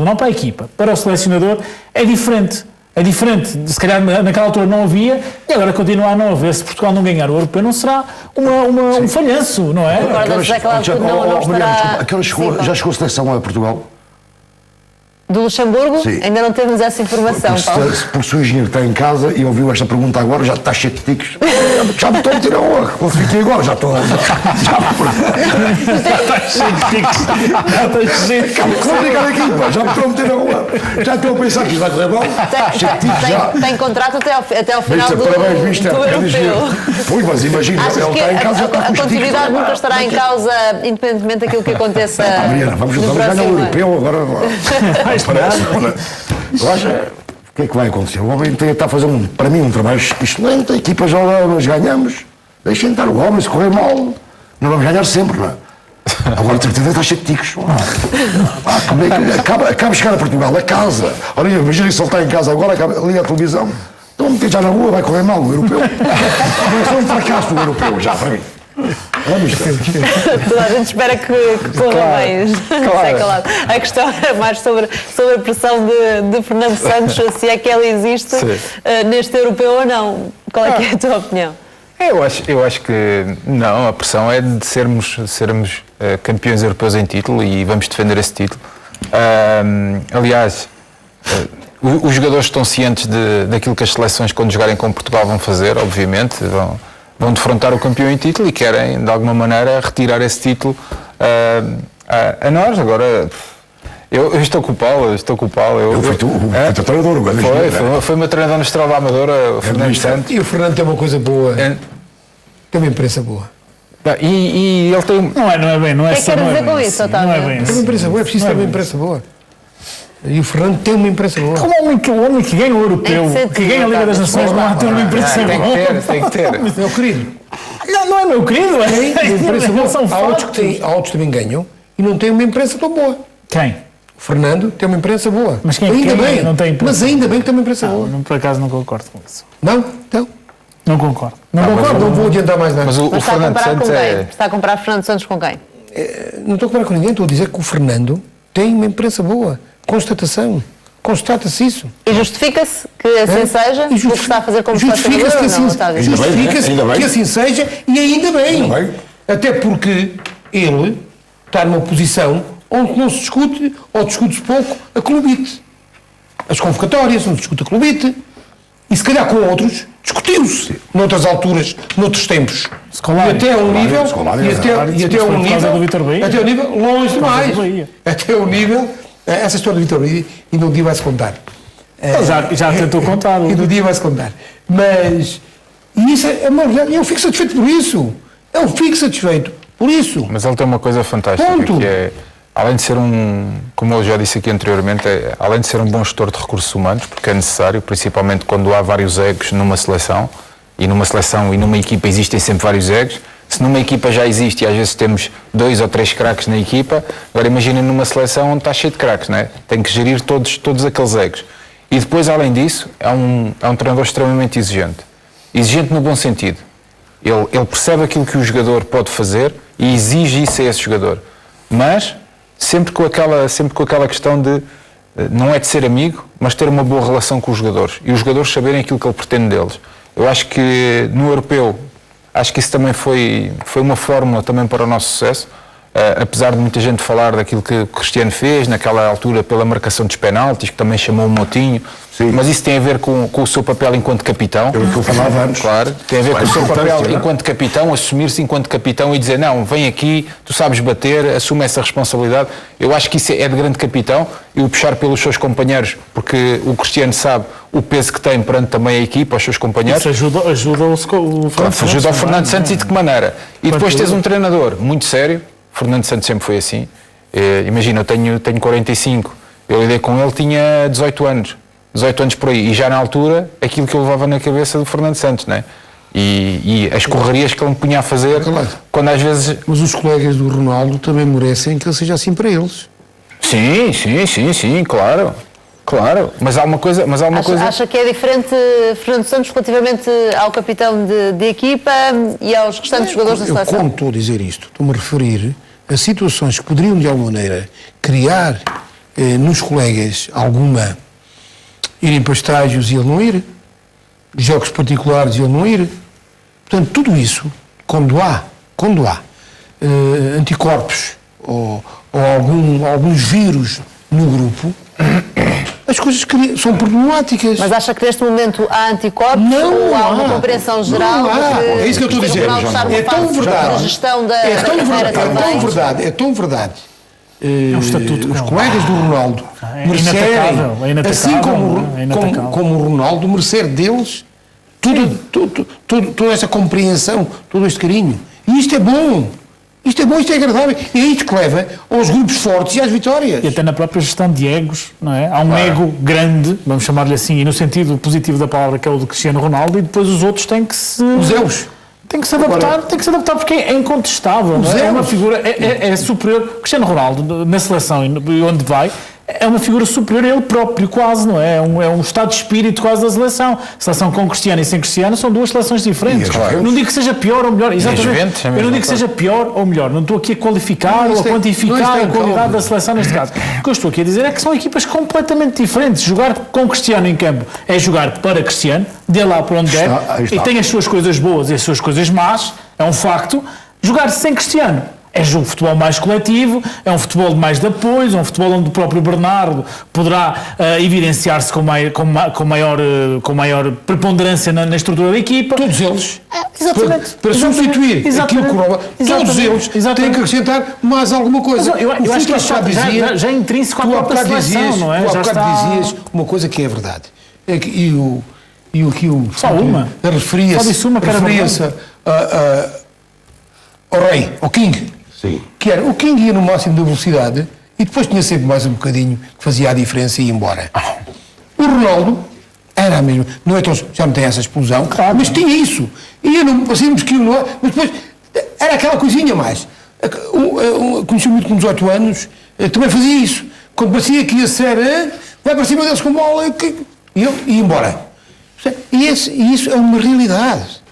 não para a equipa, para o selecionador é diferente. É diferente, se calhar naquela altura não havia e agora continua a não haver. Se Portugal não ganhar o europeu não será um falhanço, não é? Já chegou a seleção a Portugal? Do Luxemburgo? Sim. Ainda não temos essa informação, Paulo. Porque se o engenheiro está em casa e ouviu esta pergunta agora, já está cheio de ticos. Já me estou a meter a honra. Classifiquei agora, já estou. Já está cheio de ticos. Já me estou a meter a honra. Já estou a pensar que isto vai correr mal. Tem contrato até ao final do europeu. Pois, mas imagina, ele está em casa, já está com os ticos. A continuidade nunca estará em causa, independentemente daquilo que aconteça. Mariana, vamos ganhar o europeu agora. Eu acho, o que é que vai acontecer? O homem está a fazer, para mim, um trabalho excelente, a equipa joga, nós ganhamos, deixem estar o homem, se correr mal, não vamos ganhar sempre, não é? Agora o certeza está cheio de ticos. Acaba de chegar a Portugal, a casa. Olha, imagina se ele está em casa agora, liga a televisão, estão a meter já na rua, vai correr mal o europeu. Vai ser um fracasso o europeu, já, para mim. Toda a gente espera que corra bem. Claro. A questão é mais sobre a pressão de Fernando Santos, se é que ela existe neste europeu ou não. Qual é que é a tua opinião? Eu acho que não, a pressão é de sermos campeões europeus em título e vamos defender esse título. Aliás, os jogadores estão cientes daquilo que as seleções, quando jogarem com Portugal, vão fazer, obviamente, vão defrontar o campeão em título e querem, de alguma maneira, retirar esse título a nós. Agora, eu estou com o Paulo. Eu fui teu treinador, o Foi o meu treinador no Estrela da Amadora, o Fernando Santos. E o Fernando tem uma coisa boa, tem uma imprensa boa. E ele tem... Não é bem, não é só... O que é que quer dizer com isso, Otávio? Não é bem tem uma imprensa boa, é preciso ter uma imprensa boa. E o Fernando tem uma imprensa boa. Como o homem que ganha o Europeu, que ganha a Liga das Nações, não há de ter uma imprensa boa. Tem que ter. Meu querido, Não é meu querido, tem uma imprensa boa. São Há outros que também ganham e não têm uma imprensa tão boa. Quem? O Fernando tem uma imprensa boa. Mas quem ainda bem, não tem imprensa? Mas ainda bem que tem uma imprensa boa. Por acaso não concordo com isso. Não? Então, Não concordo. não vou adiantar mais nada. Mas o Mas está a Fernando comparar com Santos quem? é... Está a comparar Fernando Santos com quem? Não estou a comparar com ninguém, estou a dizer que o Fernando tem uma imprensa boa. Constatação. Constata-se isso. E justifica-se que assim seja? E O que está a fazer como justifica-se que assim, Ainda bem. que assim seja e ainda bem. Ainda bem. Até porque ele está numa posição onde não se discute, ou discute-se pouco, a clubite. As convocatórias, não se discute a clubite. E se calhar com outros, discutiu-se. Noutras alturas, noutros tempos. Scolari. E até a um nível... Scolari, E até a um por causa do Vítor Bahia. nível... Até um nível longe demais. Bahia. Até o nível... Essa história do Vítor Bahia, ainda um dia vai-se contar. Já tentou contar. Ainda um dia vai-se contar. Mas... E isso é uma verdade. Eu fico satisfeito por isso. Eu fico satisfeito por isso. Mas ele tem uma coisa fantástica, Ponto. que é, além de ser como eu já disse aqui anteriormente, além de ser um bom gestor de recursos humanos, porque é necessário, principalmente quando há vários egos numa seleção, e numa equipa existem sempre vários egos. Se numa equipa já existe e às vezes temos 2 ou 3 craques na equipa, agora imaginem numa seleção onde está cheio de craques, não é? Tem que gerir todos aqueles egos. E depois, além disso, é um treinador extremamente exigente. Exigente no bom sentido. Ele percebe aquilo que o jogador pode fazer e exige isso a esse jogador. Mas sempre com aquela questão de não é de ser amigo, mas ter uma boa relação com os jogadores. E os jogadores saberem aquilo que ele pretende deles. Eu acho que no europeu, acho que isso também foi uma fórmula também para o nosso sucesso. Apesar de muita gente falar daquilo que o Cristiano fez naquela altura pela marcação dos penaltis, que também chamou o Moutinho. Sim. Mas isso tem a ver com o seu papel enquanto capitão. É o que eu falava antes. Claro, tem a ver com o seu papel enquanto capitão, assumir-se enquanto capitão e dizer não, vem aqui, tu sabes bater, assume essa responsabilidade. Eu acho que isso é de grande capitão e o puxar pelos seus companheiros, porque o Cristiano sabe o peso que tem perante também a equipa, os seus companheiros. Isso ajuda o Fernando Santos. Ajuda o Fernando Santos e de que maneira? E depois tens um treinador muito sério. Fernando Santos sempre foi assim. Imagina, eu tenho 45, eu lidei com ele, tinha 18 anos por aí, e já na altura, aquilo que eu levava na cabeça do Fernando Santos, né? E as correrias que ele me punha a fazer, quando às vezes... Mas os colegas do Ronaldo também merecem que ele seja assim para eles. Sim, claro. Mas há uma coisa... Acha que é diferente Fernando Santos relativamente ao capitão de equipa e aos restantes jogadores da seleção? Como estou a dizer isto, estou-me a referir a situações que poderiam de alguma maneira criar nos colegas alguma... irem para estágios e ele não ir, jogos particulares e ele não ir. Portanto, tudo isso, quando há anticorpos ou alguns vírus no grupo, as coisas são problemáticas. Mas acha que neste momento há anticorpos ou há uma compreensão geral? É isso que eu estou a dizer. É tão verdade. É tão verdade. Os colegas do Ronaldo merecerem, assim como o Ronaldo, merecer deles toda essa compreensão, todo este carinho. E isto é bom. Isto é agradável. E é isto que leva aos grupos fortes e às vitórias. E até na própria gestão de egos, não é? Há um ego grande, vamos chamar-lhe assim, e no sentido positivo da palavra, que é o do Cristiano Ronaldo, e depois os outros têm que se... Os egos. Tem que se adaptar porque é incontestável. Não é? É uma figura, é superior. Cristiano Ronaldo, na seleção e onde vai, é uma figura superior a ele próprio, quase, não é? É um estado de espírito quase da seleção. Seleção com Cristiano e sem Cristiano são duas seleções diferentes. Não digo que seja pior ou melhor, exatamente. Eu não digo que seja pior ou melhor. Não estou aqui a qualificar ou a quantificar a qualidade da seleção neste caso. O que eu estou aqui a dizer é que são equipas completamente diferentes. Jogar com Cristiano em campo é jogar para Cristiano, dê lá para onde e tem as suas coisas boas e as suas coisas más, é um facto. Jogar sem Cristiano é um futebol mais coletivo, é um futebol mais de apoio, é um futebol onde o próprio Bernardo poderá evidenciar-se com maior preponderância na estrutura da equipa. Todos eles, exatamente, para substituir aquilo que o Ronaldo, todos eles têm que acrescentar mais alguma coisa. Eu acho que já é intrínseco à própria seleção, não é? Tu há bocado dizias uma coisa que é verdade. É que, e o que o... Só uma? Referia-se ao rei, ao King. Sim. Que era, o King ia no máximo da velocidade E depois tinha sempre mais um bocadinho que fazia a diferença e ia embora. O Ronaldo era a mesma, não é tão, já não tem essa explosão, mas tinha isso. E não parecíamos que não, mas depois era aquela coisinha mais. Conheci muito com 18 anos, também fazia isso. Quando parecia que ia ser, vai para cima deles com bola e eu ia embora. E isso é uma realidade.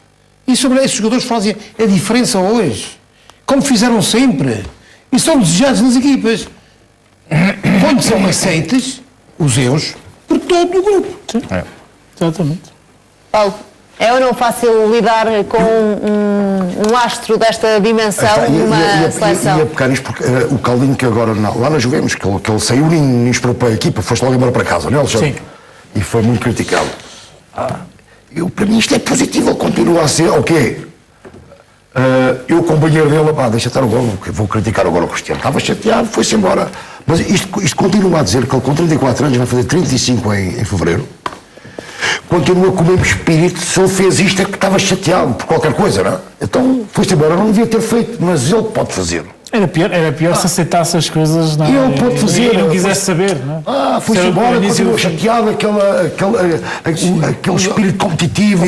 E sobre esses jogadores fazem a diferença hoje, como fizeram sempre. E são desejados nas equipas. Quando são aceites, os erros, por todo o grupo. Sim. Exatamente. Paulo, é ou não fácil lidar com um astro desta dimensão numa seleção? Ia pegar isto porque o Caldinho que agora lá nós jogamos, que ele saiu e nem esperou para a equipa, foste logo embora para casa, não é, Alexandre? Sim. E foi muito criticado. Para mim isto é positivo, ele continua a ser, ok. Eu, companheiro dele, deixa estar o golo, vou criticar agora o Cristiano. Estava chateado, foi-se embora. Mas isto continua a dizer que ele com 34 anos vai fazer 35 em fevereiro. Continua com o mesmo espírito. Se ele fez isto é que estava chateado por qualquer coisa, não é? Então foi-se embora, não devia ter feito, mas ele pode fazer. Era pior se aceitasse as coisas, não é? Ele pode fazer. E não quisesse saber, não é? Foi-se embora, continua chateado, aquele espírito competitivo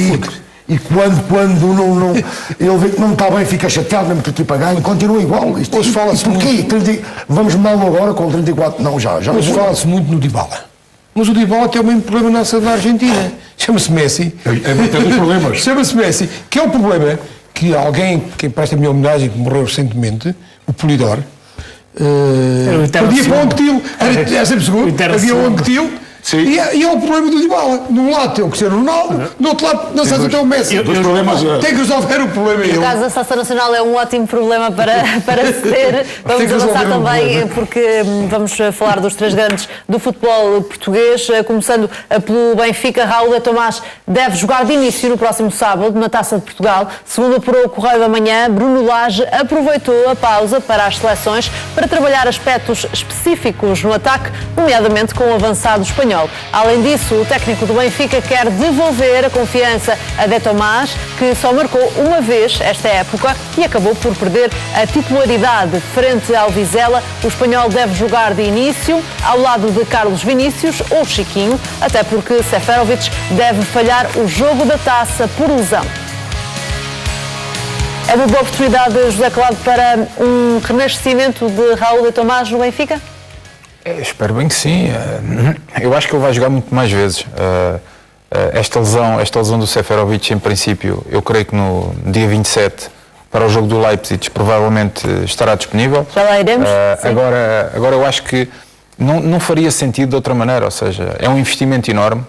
e quando não, ele vê que não está bem, fica chateado, mesmo que a equipa ganha, continua igual. Hoje fala-se porquê? Vamos mudá-lo agora com 34? Não, já hoje fala-se muito no Dybala. Mas o Dybala tem o mesmo problema na Argentina. Chama-se Messi. Tem dois problemas. Chama-se Messi, que é o problema que alguém, que presta a minha homenagem, que morreu recentemente, o Polidor, havia para o Anquetil, era sempre segundo, havia o Anquetil. E é o problema do Dybala. De um lado tem o Cristiano Ronaldo, do outro lado na seleção tem o Messi. Tem que resolver o problema. No caso da Seleção Nacional é um ótimo problema para se ter. Vamos avançar também, porque vamos falar dos três grandes do futebol português, começando pelo Benfica. Raul de Tomás deve jogar de início no próximo sábado na Taça de Portugal. Segundo apurou o Correio da Manhã, Bruno Lage aproveitou a pausa para as seleções para trabalhar aspectos específicos no ataque, nomeadamente com o avançado espanhol. Além disso, o técnico do Benfica quer devolver a confiança a De Tomás, que só marcou uma vez esta época e acabou por perder a titularidade frente ao Vizela. O espanhol deve jogar de início ao lado de Carlos Vinícius ou Chiquinho, até porque Seferovic deve falhar o jogo da Taça por lesão. É uma boa oportunidade, José Calado, para um renascimento de Raul de Tomás no Benfica? Espero bem que sim. Eu acho que ele vai jogar muito mais vezes. Esta lesão do Seferovic, em princípio, eu creio que no dia 27, para o jogo do Leipzig, provavelmente estará disponível. Já lá iremos. Agora eu acho que não faria sentido de outra maneira, ou seja, é um investimento enorme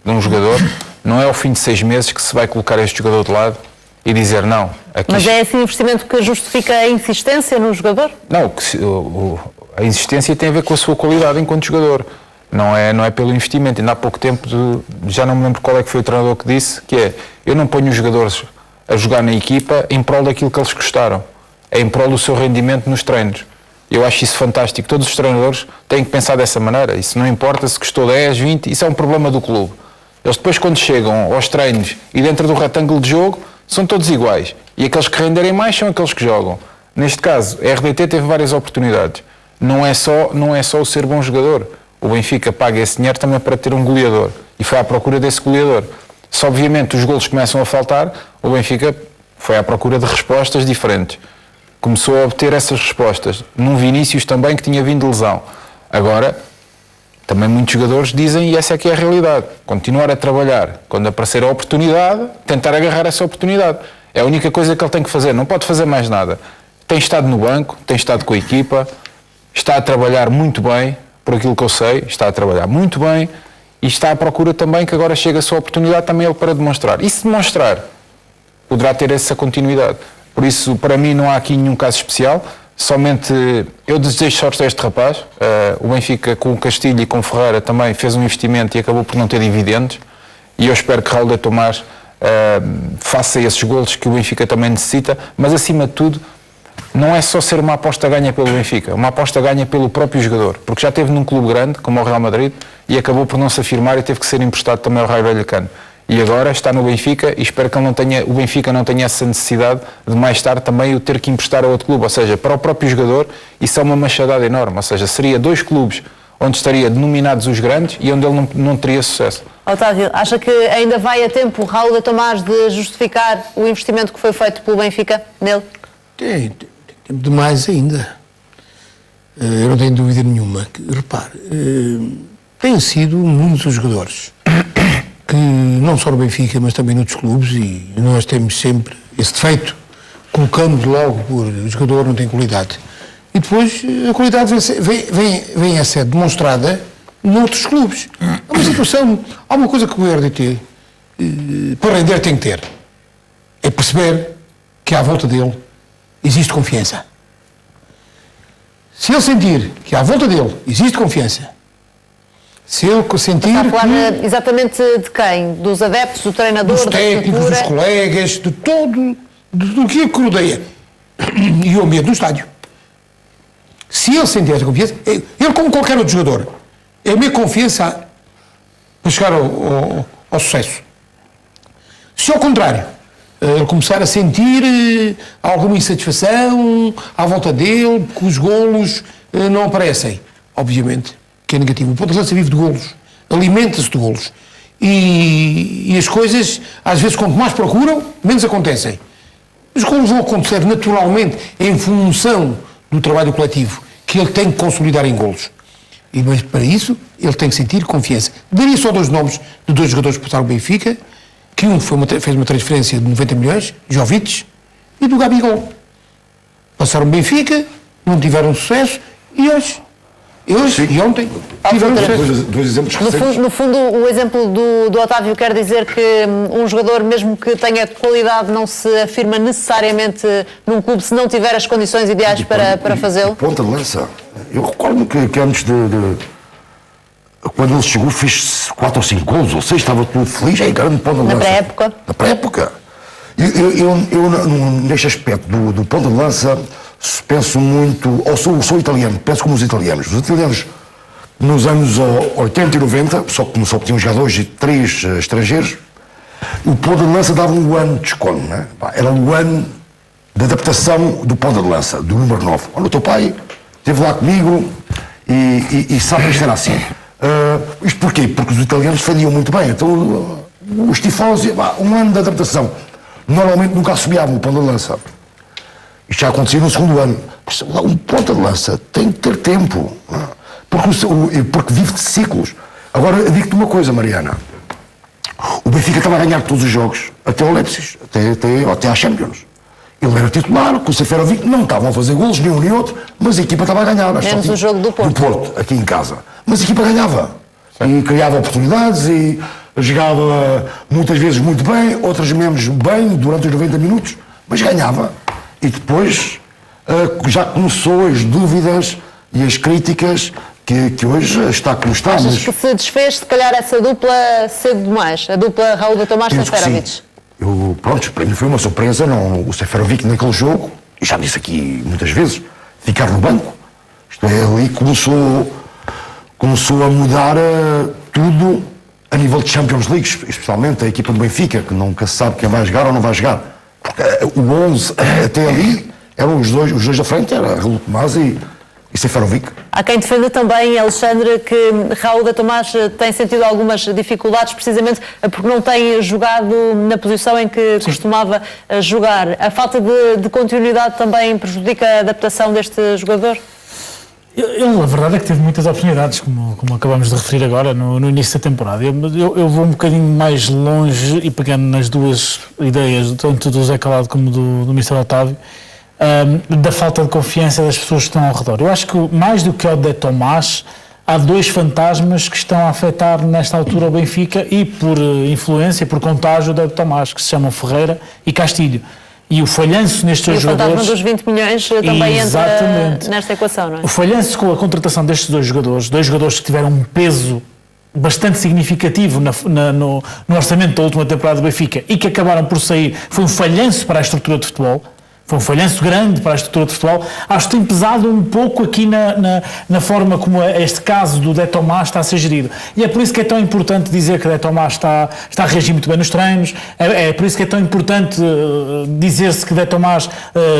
de um jogador, não é ao fim de 6 meses que se vai colocar este jogador de lado e dizer não. Mas é esse investimento que justifica a insistência no jogador? Não, a insistência tem a ver com a sua qualidade enquanto jogador, não é pelo investimento. Ainda há pouco tempo, já não me lembro qual é que foi o treinador que disse, que é, eu não ponho os jogadores a jogar na equipa em prol daquilo que eles gostaram, é em prol do seu rendimento nos treinos. Eu acho isso fantástico, todos os treinadores têm que pensar dessa maneira, isso não importa se custou 10, 20, isso é um problema do clube. Eles depois, quando chegam aos treinos e dentro do retângulo de jogo, são todos iguais, e aqueles que renderem mais são aqueles que jogam. Neste caso, a RDT teve várias oportunidades. Não é só o ser bom jogador. O Benfica paga esse dinheiro também para ter um goleador. E foi à procura desse goleador. Se obviamente os golos começam a faltar, o Benfica foi à procura de respostas diferentes. Começou a obter essas respostas. Num Vinícius também que tinha vindo de lesão. Agora, também muitos jogadores dizem, e essa é que é a realidade, continuar a trabalhar. Quando aparecer a oportunidade, tentar agarrar essa oportunidade. É a única coisa que ele tem que fazer. Não pode fazer mais nada. Tem estado no banco, tem estado com a equipa, está a trabalhar muito bem, por aquilo que eu sei, está a trabalhar muito bem e está à procura também que agora chega a sua oportunidade também ele para demonstrar. E se demonstrar, poderá ter essa continuidade. Por isso, para mim, não há aqui nenhum caso especial, somente eu desejo sorte a este rapaz. O Benfica, com o Castilho e com o Ferreira, também fez um investimento e acabou por não ter dividendos e eu espero que Raul de Tomás faça esses golos que o Benfica também necessita, mas acima de tudo, não é só ser uma aposta ganha pelo Benfica, uma aposta ganha pelo próprio jogador, porque já esteve num clube grande, como o Real Madrid, e acabou por não se afirmar e teve que ser emprestado também ao Raio Vallecano. e agora está no Benfica e espero que o Benfica não tenha essa necessidade de mais tarde também o ter que emprestar a outro clube, ou seja, para o próprio jogador isso é uma machadada enorme, ou seja, seria 2 clubes onde estaria denominados os grandes e onde ele não teria sucesso. Otávio, acha que ainda vai a tempo Raul de Tomás de justificar o investimento que foi feito pelo Benfica nele? Tem tempo demais ainda. Eu não tenho dúvida nenhuma. Repare, têm sido muitos os jogadores que, não só no Benfica, mas também noutros clubes, e nós temos sempre esse defeito, colocamos logo por o jogador não tem qualidade. E depois a qualidade vem a ser demonstrada noutros clubes. É uma situação, há uma coisa que o RDT, para render, tem que ter. É perceber que à volta dele existe confiança. Se ele sentir que à volta dele existe confiança, se ele sentir Está a falar exatamente de quem? Dos adeptos, do treinador, dos técnicos, dos colegas, de todo, do que rodeia e o ambiente do estádio. Se ele sentir essa confiança, ele como qualquer outro jogador, é a minha confiança para chegar ao sucesso. Se ao contrário, ele começar a sentir alguma insatisfação à volta dele, que os golos não aparecem, obviamente que é negativo. O ponto de lança vive de golos, alimenta-se de golos. E as coisas, às vezes, quanto mais procuram, menos acontecem. Os golos vão acontecer naturalmente em função do trabalho coletivo, que ele tem que consolidar em golos. Mas para isso, ele tem que sentir confiança. Daria só 2 nomes de 2 jogadores que passaram o Benfica, que um fez uma transferência de 90 milhões, Jovic, e do Gabigol. Passaram o Benfica, não tiveram sucesso, e hoje e ontem tiveram sucesso. 2 exemplos recentes. No fundo, o exemplo do Otávio quer dizer que um jogador, mesmo que tenha qualidade, não se afirma necessariamente num clube se não tiver as condições ideais para fazê-lo? Ponta de lança. Eu recordo-me que antes quando ele chegou, fez 4 ou 5 golos, ou 6, estava tudo feliz, é grande ponta de lança. Na pré-época? Na pré-época. Eu neste aspecto do ponta de lança, penso muito, ou sou italiano, penso como os italianos. Os italianos, nos anos 80 e 90, só tinham jogadores e 3 estrangeiros, o ponta de lança dava um ano de escolha, não é? Era um ano de adaptação do ponta de lança, do número 9. Olha, o teu pai esteve lá comigo e sabe que isto era assim. Isto porquê? Porque os italianos defendiam muito bem. Então, os tifosi, um ano de adaptação. Normalmente nunca assobiavam o ponta de lança. Isto já acontecia no segundo ano. Um ponta de lança tem que ter tempo. Porque vive de ciclos. Agora, eu digo-te uma coisa, Mariana. O Benfica estava a ganhar todos os jogos, até ao Leipzig, até à Champions. Ele era titular, com o Seferovic, não estavam a fazer golos, nenhum nem outro, mas a equipa estava a ganhar. Menos o jogo do Porto. Do Porto, aqui em casa. Mas a equipa ganhava. E criava oportunidades e jogava muitas vezes muito bem, outras menos bem, durante os 90 minutos, mas ganhava. E depois já começou as dúvidas e as críticas que hoje está como está. Achas que se desfez, se calhar, essa dupla cedo demais? A dupla Raul de Tomás e Seferovic? Pronto, para mim foi uma surpresa, o Seferovic naquele jogo, e já disse aqui muitas vezes, ficar no banco. Isto é, ali começou a mudar tudo a nível de Champions League, especialmente a equipa do Benfica, que nunca se sabe quem vai jogar ou não vai jogar. Porque o 11 até ali eram os dois da frente, era Raul Tomás e Seferovic. Há quem defenda também, Alexandre, que Raul de Tomás tem sentido algumas dificuldades precisamente porque não tem jogado na posição em que costumava jogar. A falta de continuidade também prejudica a adaptação deste jogador? Ele, a verdade é que teve muitas oportunidades, como acabamos de referir agora, no início da temporada. Eu vou um bocadinho mais longe e pegando nas 2 ideias, tanto do Zé Calado como do Mr. Otávio, da falta de confiança das pessoas que estão ao redor. Eu acho que mais do que o de Tomás, há 2 fantasmas que estão a afetar nesta altura o Benfica e por influência, por contágio de Tomás, que se chamam Ferreira e Castilho. E o falhanço nestes 2 jogadores... E o fantasma dos 20 milhões também entra nesta equação, não é? O falhanço com a contratação destes 2 jogadores que tiveram um peso bastante significativo no orçamento da última temporada do Benfica e que acabaram por sair, foi um falhanço para a estrutura de futebol, Foi um falhanço grande para a estrutura de futebol. Acho que tem pesado um pouco aqui na forma como este caso do De Tomás está a ser gerido. E é por isso que é tão importante dizer que De Tomás está a reagir muito bem nos treinos, é por isso que é tão importante dizer-se que De Tomás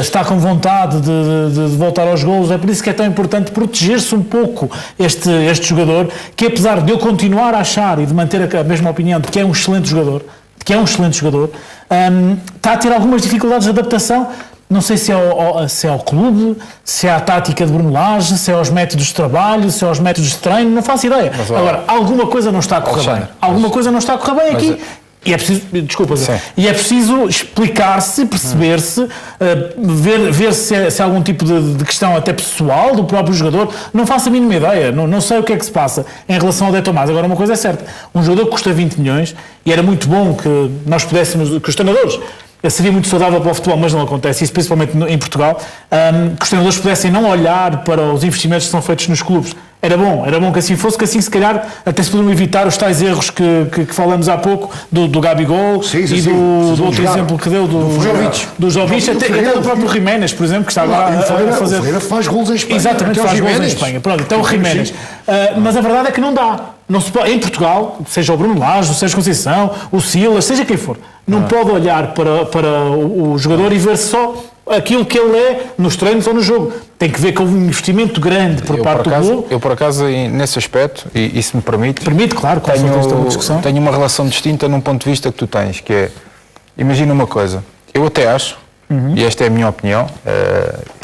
está com vontade de voltar aos golos, é por isso que é tão importante proteger-se um pouco este jogador, que apesar de eu continuar a achar e de manter a mesma opinião de que é um excelente jogador, está a ter algumas dificuldades de adaptação. Não sei se é ao clube, se é à tática de Bruno Lage, se é aos métodos de trabalho, se é aos métodos de treino, não faço ideia. Mas, agora, alguma coisa não está a correr bem. Alguma coisa não está a correr bem aqui. E é preciso, e é preciso explicar-se, perceber-se, ver se há algum tipo de questão até pessoal do próprio jogador. Não faço a mínima ideia, não sei o que é que se passa em relação ao De Tomás. Agora, uma coisa é certa, um jogador que custa 20 milhões, e era muito bom que nós pudéssemos, que os treinadores, seria muito saudável para o futebol, mas não acontece, isso principalmente em Portugal, que os treinadores pudessem não olhar para os investimentos que são feitos nos clubes. Era bom que assim fosse, que assim se calhar até se poderiam evitar os tais erros que falamos há pouco do Gabigol e do outro exemplo que deu do Jovic, até do próprio Jiménez, por exemplo, que está agora a fazer... O Ferreira faz gols em Espanha. Exatamente, faz gols em Espanha. Pronto, então o Jiménez. Mas a verdade é que não dá. Não se pode, em Portugal, seja o Bruno Lage, o Sérgio Conceição, o Silas, seja quem for, não pode olhar para o jogador e ver só aquilo que ele é nos treinos ou no jogo. Tem que ver com um investimento grande por parte do clube. Eu, por acaso, nesse aspecto, e isso me permite... Permite, claro, com certeza, uma discussão. Tenho uma relação distinta num ponto de vista que tu tens, que é... Imagina uma coisa. Eu até acho, e esta é a minha opinião,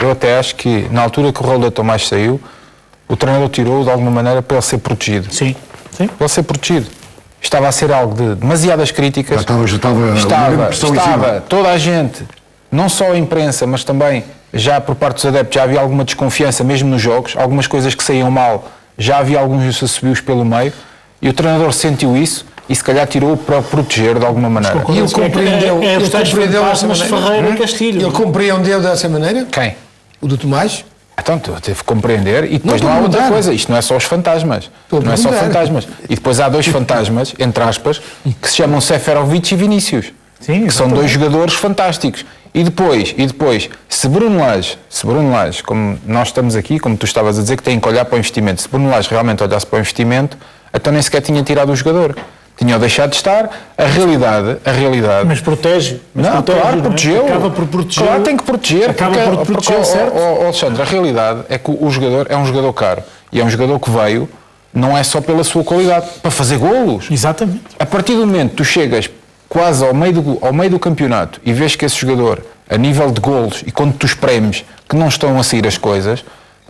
eu até acho que, na altura que o Raul de Tomás saiu, o treinador tirou de alguma maneira para ele ser protegido. Sim. Para ele ser protegido. Estava a ser algo de demasiadas críticas. Estava toda a gente, não só a imprensa, mas também já por parte dos adeptos, já havia alguma desconfiança mesmo nos jogos, algumas coisas que saíam mal, já havia alguns assobios pelo meio, e o treinador sentiu isso e se calhar tirou para proteger de alguma maneira. E ele compreendeu dessa maneira. Ele compreendeu dessa maneira? Quem? O do Tomás? Então, teve que compreender, e depois não há outra coisa, isto não é só os fantasmas, não é só fantasmas. E depois há dois fantasmas, entre aspas, que se chamam Seferovic e Vinícius, que são dois jogadores fantásticos. E depois, se Bruno Lage, como nós estamos aqui, como tu estavas a dizer, que tem que olhar para o investimento, se Bruno Lage realmente olhasse para o investimento, então nem sequer tinha tirado o jogador. Tinha-o deixado de estar. A realidade... Mas protege. Claro, protegeu. Acaba por proteger. Claro, tem que proteger. Acaba por proteger, certo? Alexandre, a realidade é que o jogador é um jogador caro. E é um jogador que veio, não é só pela sua qualidade, para fazer golos. Exatamente. A partir do momento que tu chegas quase ao meio do campeonato e vês que esse jogador, a nível de golos, e quando tu espremes que não estão a sair as coisas,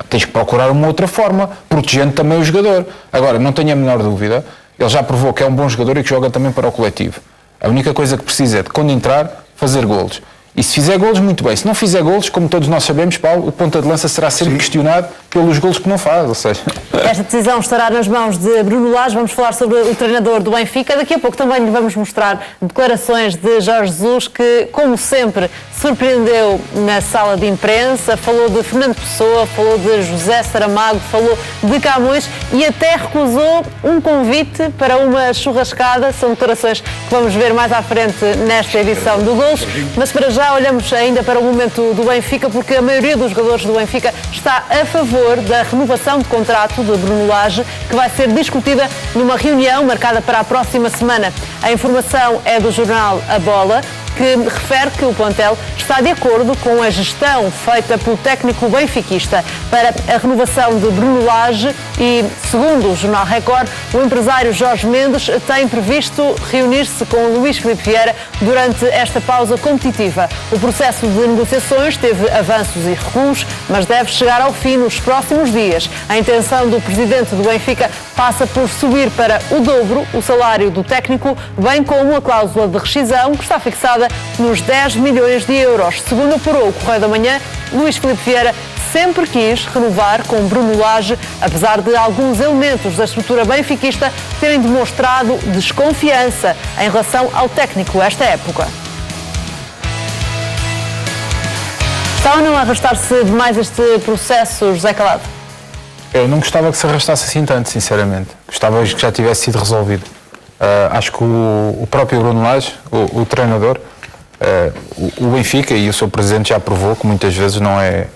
tens que procurar uma outra forma, protegendo também o jogador. Agora, não tenho a menor dúvida, ele já provou que é um bom jogador e que joga também para o coletivo. A única coisa que precisa é de, quando entrar, fazer golos. E se fizer golos, muito bem. Se não fizer golos, como todos nós sabemos, Paulo, o ponta de lança será sempre questionado pelos golos que não faz, ou seja... Esta decisão estará nas mãos de Bruno Lage. Vamos falar sobre o treinador do Benfica. Daqui a pouco também lhe vamos mostrar declarações de Jorge Jesus, que, como sempre, surpreendeu na sala de imprensa. Falou de Fernando Pessoa, falou de José Saramago, falou de Camões e até recusou um convite para uma churrascada. São declarações que vamos ver mais à frente nesta edição do Golos. Mas para já olhamos ainda para o momento do Benfica, porque a maioria dos jogadores do Benfica está a favor da renovação de contrato de Bruno Lage, que vai ser discutida numa reunião marcada para a próxima semana. A informação é do jornal A Bola, que refere que o plantel está de acordo com a gestão feita pelo técnico benfiquista para a renovação de Bruno Lage e, segundo o jornal Record, o empresário Jorge Mendes tem previsto reunir-se com Luís Filipe Vieira durante esta pausa competitiva. O processo de negociações teve avanços e recuos, mas deve chegar ao fim nos próximos dias. A intenção do presidente do Benfica passa por subir para o dobro o salário do técnico, bem como a cláusula de rescisão, que está fixada nos 10 milhões de euros. Segundo apurou o Correio da Manhã, Luís Filipe Vieira sempre quis renovar com Bruno Lage, apesar de alguns elementos da estrutura benfiquista terem demonstrado desconfiança em relação ao técnico esta época. Está ou não a arrastar-se demais este processo, José Calado? Eu não gostava que se arrastasse assim tanto, sinceramente. Gostava que já tivesse sido resolvido. Acho que o próprio Bruno Lage, o treinador, O Benfica, e o seu presidente já provou que muitas vezes não é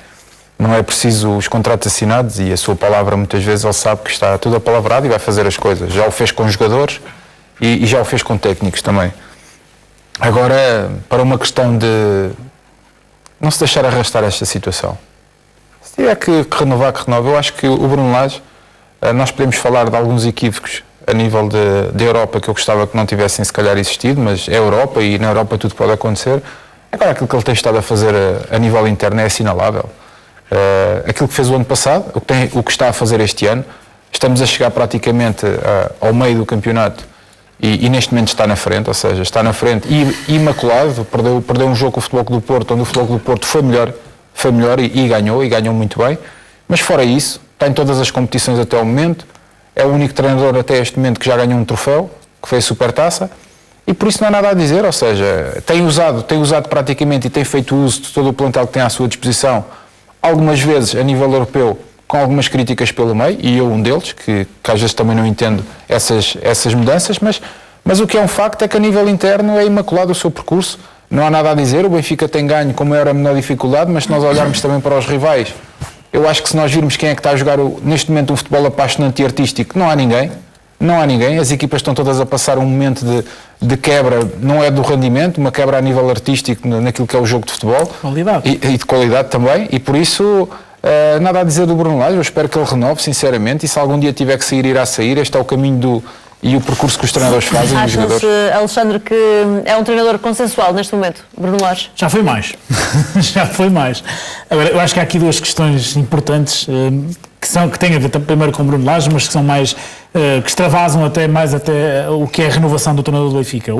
preciso os contratos assinados, e a sua palavra muitas vezes ele sabe que está tudo apalavrado e vai fazer as coisas. Já o fez com jogadores e já o fez com técnicos também. Agora, para uma questão de não se deixar arrastar esta situação, se tiver que renovar, que renove. Eu acho que o Bruno Lage, nós podemos falar de alguns equívocos a nível de Europa que eu gostava que não tivessem se calhar existido, mas é Europa e na Europa tudo pode acontecer. Agora aquilo que ele tem estado a fazer a nível interno é assinalável. Aquilo que fez o ano passado, o que está a fazer este ano, estamos a chegar praticamente ao meio do campeonato e neste momento está na frente, ou seja, está na frente e imaculado, perdeu um jogo com o Futebol Clube do Porto, onde o Futebol Clube do Porto foi melhor e ganhou muito bem, mas fora isso, está em todas as competições até ao momento, é o único treinador até este momento que já ganhou um troféu, que foi a Supertaça, e por isso não há nada a dizer, ou seja, tem usado praticamente e tem feito uso de todo o plantel que tem à sua disposição, algumas vezes a nível europeu, com algumas críticas pelo meio, e eu um deles, que às vezes também não entendo essas mudanças, mas o que é um facto é que a nível interno é imaculado o seu percurso, não há nada a dizer, o Benfica tem ganho com maior ou menor dificuldade, mas se nós olharmos também para os rivais, eu acho que se nós virmos quem é que está a jogar neste momento um futebol apaixonante e artístico, não há ninguém, as equipas estão todas a passar um momento de quebra, não é do rendimento, uma quebra a nível artístico naquilo que é o jogo de futebol. Qualidade. E de qualidade também, e por isso nada a dizer do Bruno Lage, eu espero que ele renove, sinceramente, e se algum dia tiver que sair, irá sair, este é o caminho e o percurso que os treinadores fazem. Acham-se, Alexandre, que é um treinador consensual neste momento, Bruno Lage? Já foi mais. Já foi mais. Agora, eu acho que há aqui duas questões importantes que têm a ver primeiro com o Bruno Lage, mas que são mais, que extravasam até o que é a renovação do treinador do Benfica.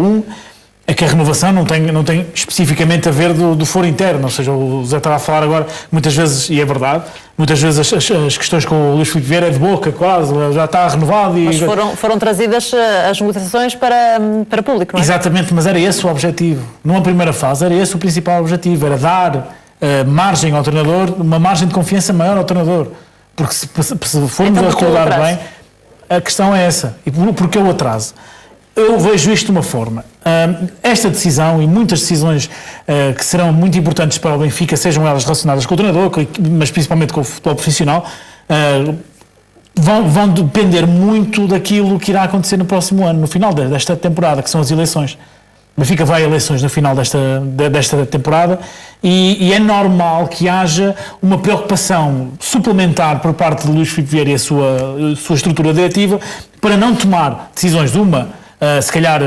É que a renovação não tem especificamente a ver do foro interno, ou seja, o Zé estava a falar agora, muitas vezes, e é verdade, muitas vezes as questões com o Luís Filipe Vieira é de boca, quase, já está renovado. Mas foram trazidas as negociações para público, não é? Exatamente, mas era esse o objetivo. Numa primeira fase, era esse o principal objetivo, era dar margem ao treinador, uma margem de confiança maior ao treinador. Porque se formos então, a recordar bem, a questão é essa. E porquê o atraso? Eu vejo isto de uma forma. Esta decisão e muitas decisões que serão muito importantes para o Benfica, sejam elas relacionadas com o treinador, mas principalmente com o futebol profissional, vão depender muito daquilo que irá acontecer no próximo ano, no final desta temporada, que são as eleições. O Benfica vai a eleições no final desta temporada e é normal que haja uma preocupação suplementar por parte de Luís Filipe Vieira e a sua estrutura diretiva para não tomar decisões de se calhar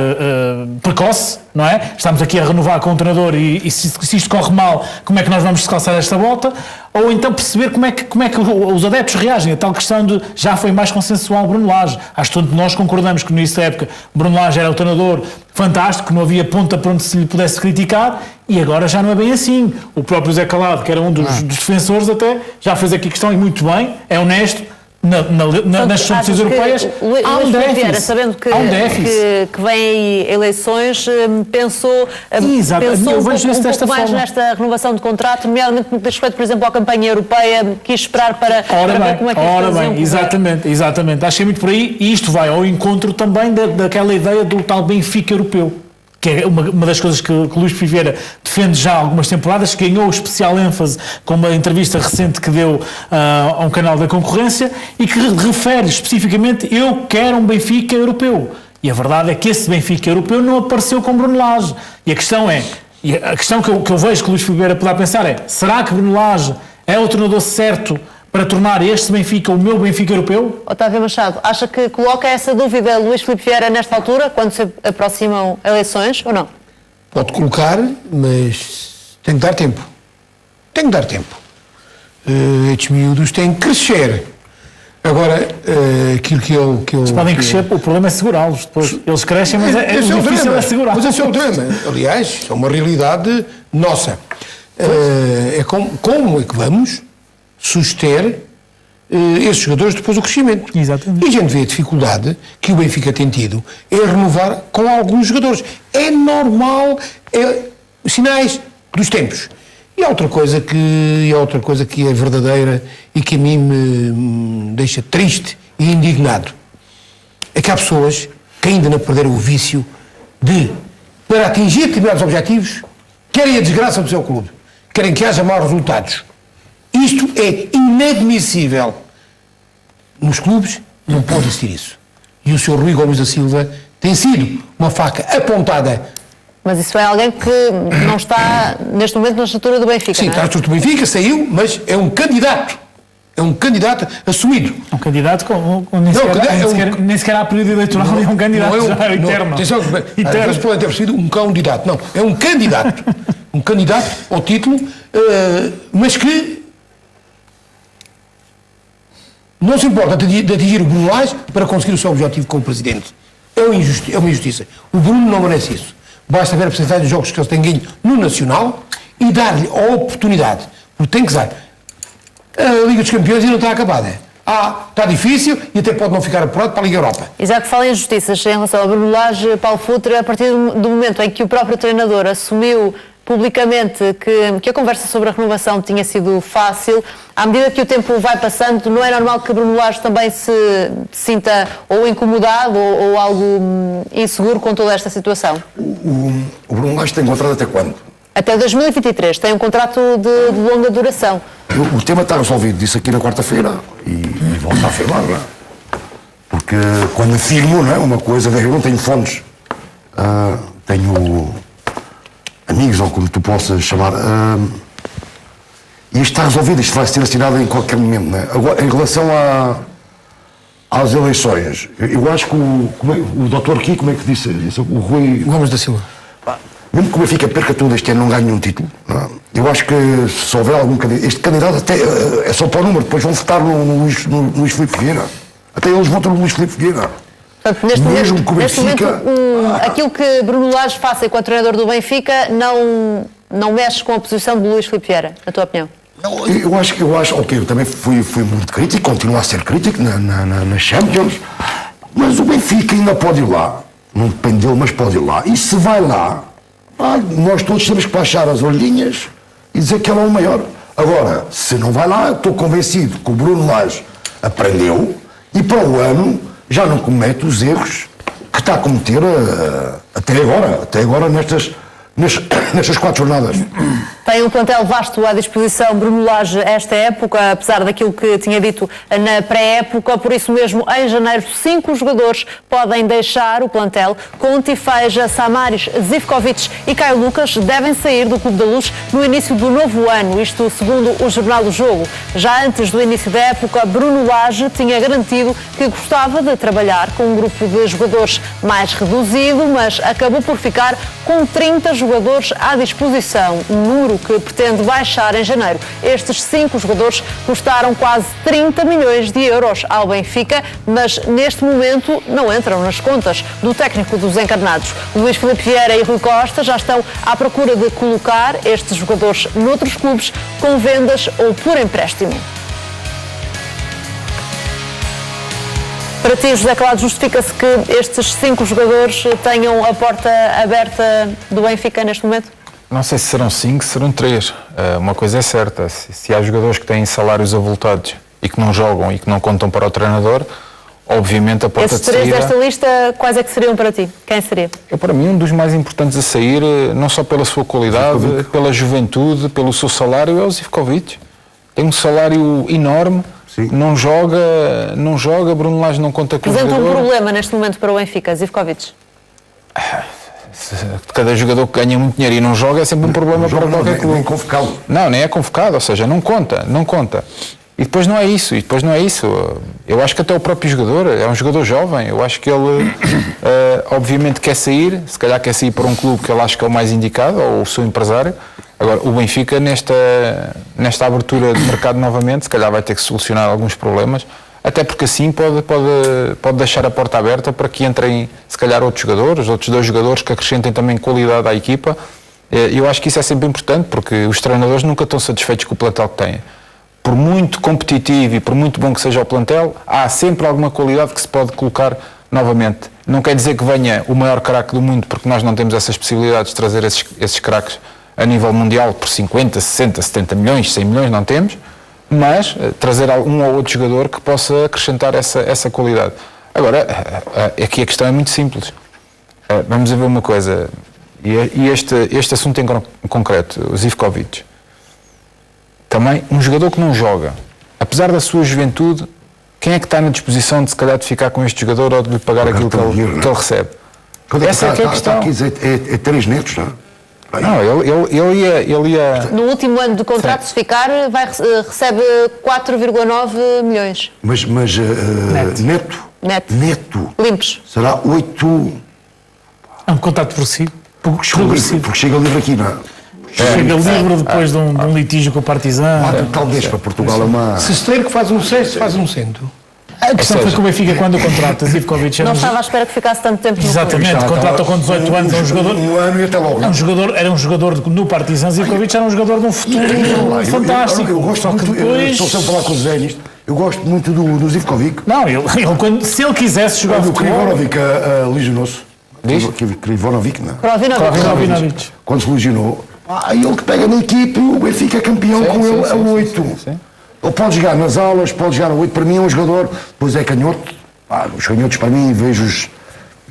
precoce, não é? Estamos aqui a renovar com o treinador e se isto corre mal, como é que nós vamos calçar esta volta? Ou então perceber como é que os adeptos reagem a tal questão de já foi mais consensual Bruno Lage. Acho que todos nós concordamos que nessa época Bruno Lage era o treinador fantástico, não havia ponta para onde se lhe pudesse criticar, e agora já não é bem assim. O próprio Zé Calado, que era um dos defensores até, já fez aqui questão, e muito bem, é honesto, nas competições europeias há um déficit. Sabendo que vem aí eleições, pensou um pouco mais nesta renovação de contrato, nomeadamente no que diz respeito, por exemplo, à campanha europeia, quis esperar para ver como é que Ora bem, exatamente. Acho que é muito por aí, e isto vai ao encontro também daquela ideia do tal Benfica europeu, que é uma das coisas que Luís Filipe defende já há algumas temporadas, que ganhou especial ênfase com uma entrevista recente que deu a um canal da concorrência e que refere especificamente: eu quero um Benfica europeu. E a verdade é que esse Benfica europeu não apareceu com Bruno Lage. E a questão que eu vejo que Luís Filipe poderá pensar é: será que Bruno Lage é o treinador certo para tornar este Benfica o meu Benfica europeu? Otávio Machado, acha que coloca essa dúvida Luís Filipe Vieira nesta altura, quando se aproximam eleições, ou não? Pode colocar, mas tem que dar tempo. Estes miúdos têm que crescer. Agora, aquilo que eu... Eles podem crescer, o problema é segurá-los. Depois eles crescem, mas é difícil é segurá-los. Mas esse é o drama. Aliás, é uma realidade nossa. É como é que vamos suster esses jogadores depois do crescimento. Exatamente. E a gente vê a dificuldade que o Benfica tem tido em renovar com alguns jogadores. É normal, sinais dos tempos. E há outra coisa que é verdadeira e que a mim me deixa triste e indignado. É que há pessoas que ainda não perderam o vício de, para atingir determinados objetivos, querem a desgraça do seu clube, querem que haja maus resultados. Isto é inadmissível. Nos clubes não pode existir isso. E o Sr. Rui Gomes da Silva tem sido uma faca apontada. Mas isso é alguém que não está, neste momento, na estrutura do Benfica, Sim, não é? está na estrutura do Benfica, saiu, mas é um candidato. É um candidato assumido. Um candidato com nem sequer há período eleitoral, é um candidato já eterno. Atenção, às vezes podem ter percebido um candidato. Não, é um candidato. Um candidato ao título, mas que não se importa de atingir o Bruno Lage para conseguir o seu objetivo como presidente. É uma injustiça. O Bruno não merece isso. Basta ver a porcentagem de jogos que ele tem ganho no Nacional e dar-lhe a oportunidade. Porque tem que dar. A Liga dos Campeões ainda não está acabada. Está difícil e até pode não ficar apurado para a Liga Europa. E já que fala em injustiças em relação ao Bruno Lage, Paulo Futre, a partir do momento em que o próprio treinador assumiu publicamente que a conversa sobre a renovação tinha sido fácil, à medida que o tempo vai passando, não é normal que Bruno Lage também se sinta ou incomodado ou algo inseguro com toda esta situação? O Bruno Lage tem contrato até quando? Até 2023, tem um contrato de longa duração. O tema está resolvido, disse aqui na quarta-feira e volto a afirmar, não é? Porque quando afirmo, não é, uma coisa, eu não tenho fontes, tenho amigos, ou como tu possas chamar, e isto está resolvido, isto vai ser assinado em qualquer momento, não é? Agora, em relação às eleições, eu acho que o doutor aqui, como é que disse, o Rui Gomes da Silva. Mesmo que o Benfica perca tudo este ano, não ganhe nenhum título, não é? Eu acho que se houver algum candidato, este candidato até é só para o número, depois vão votar no Luís Filipe Vieira. Até eles votam no Luís Filipe Vieira. Portanto, neste momento, aquilo que Bruno Lage faça enquanto treinador do Benfica não mexe com a posição de Luís Filipe Vieira, na tua opinião? Eu acho, ok, eu também fui muito crítico, continuo a ser crítico na Champions, mas o Benfica ainda pode ir lá, não depende dele, mas pode ir lá, e se vai lá, nós todos temos que baixar as orelhinhas e dizer que ele é o maior. Agora, se não vai lá, estou convencido que o Bruno Lage aprendeu e para o ano já não comete os erros que está a cometer até agora nestas 4 jornadas. Tem um plantel vasto à disposição, Bruno Lage, esta época, apesar daquilo que tinha dito na pré-época, por isso mesmo, em janeiro, 5 jogadores podem deixar o plantel. Conte, Feija, Samaris, Zivkovic e Caio Lucas devem sair do Clube da Luz no início do novo ano, isto segundo o Jornal do Jogo. Já antes do início da época, Bruno Lage tinha garantido que gostava de trabalhar com um grupo de jogadores mais reduzido, mas acabou por ficar com 30 jogadores à disposição, um número que pretende baixar em janeiro. Estes 5 jogadores custaram quase 30 milhões de euros ao Benfica, mas neste momento não entram nas contas do técnico dos encarnados. Luís Filipe Vieira e Rui Costa já estão à procura de colocar estes jogadores noutros clubes com vendas ou por empréstimo. Para ti, José Calado, justifica-se que estes 5 jogadores tenham a porta aberta do Benfica neste momento? Não sei se serão 5, serão 3. Uma coisa é certa, se há jogadores que têm salários avultados e que não jogam e que não contam para o treinador, obviamente a porta de saída... Esses 3 desta lista, quais é que seriam para ti? Quem seria? Para mim, um dos mais importantes a sair, não só pela sua qualidade, pela juventude, pelo seu salário, é o Zivkovic. Tem um salário enorme, não joga, Bruno Lage não conta com o jogador. Representa um problema neste momento para o Benfica, Zivkovic? Cada jogador que ganha muito dinheiro e não joga é sempre um problema para qualquer clube. Nem convocado. Não, nem é convocado, ou seja, não conta. E depois não é isso. Eu acho que até o próprio jogador é um jogador jovem. Eu acho que ele, obviamente, quer sair. Se calhar quer sair para um clube que ele acha que é o mais indicado, ou o seu empresário. Agora, o Benfica, nesta abertura de mercado novamente, se calhar vai ter que solucionar alguns problemas. Até porque assim pode deixar a porta aberta para que entrem, se calhar, outros 2 jogadores que acrescentem também qualidade à equipa. Eu acho que isso é sempre importante, porque os treinadores nunca estão satisfeitos com o plantel que têm. Por muito competitivo e por muito bom que seja o plantel, há sempre alguma qualidade que se pode colocar novamente. Não quer dizer que venha o maior craque do mundo, porque nós não temos essas possibilidades de trazer esses craques a nível mundial por 50, 60, 70 milhões, 100 milhões, não temos. Mas trazer um ou outro jogador que possa acrescentar essa qualidade. Agora, aqui a questão é muito simples. Vamos ver uma coisa. e este assunto em concreto, o Zivkovic, também um jogador que não joga, apesar da sua juventude, quem é que está na disposição de se calhar de ficar com este jogador ou de lhe pagar aquilo que ele recebe? Essa é que é a questão. É 3 netos, não é? Não, ele ia... No último ano do contrato, se ficar, recebe 4,9 milhões. Mas neto. Limpos. Será 8... É um contrato progressivo. Porque chega livre aqui, não é? Chega livre depois de um litígio com o Partizan. Talvez para Portugal é uma... Se Esteiro que faz um sexto, faz um cento. A questão foi que o Benfica, quando o contrata Zivkovic... Não estava à espera que ficasse tanto tempo no clube. Exatamente, contrata com 18 anos um jogador... Um ano e até logo. Era um jogador no Partizan, Zivkovic era um jogador de um futuro fantástico. Eu gosto muito... Estou sempre a falar com o Zé nisto. Eu gosto muito do Zivkovic. Não, se ele quisesse jogar futebol... O Krivorovic lesionou-se. Krivorovic, não? Krovinovic. Quando se lesionou, ele que pega na equipe, o Benfica é campeão com ele a 8. Ele pode jogar nas aulas, pode jogar a 8. Para mim é um jogador, depois é canhoto. Os canhotos para mim vejo-os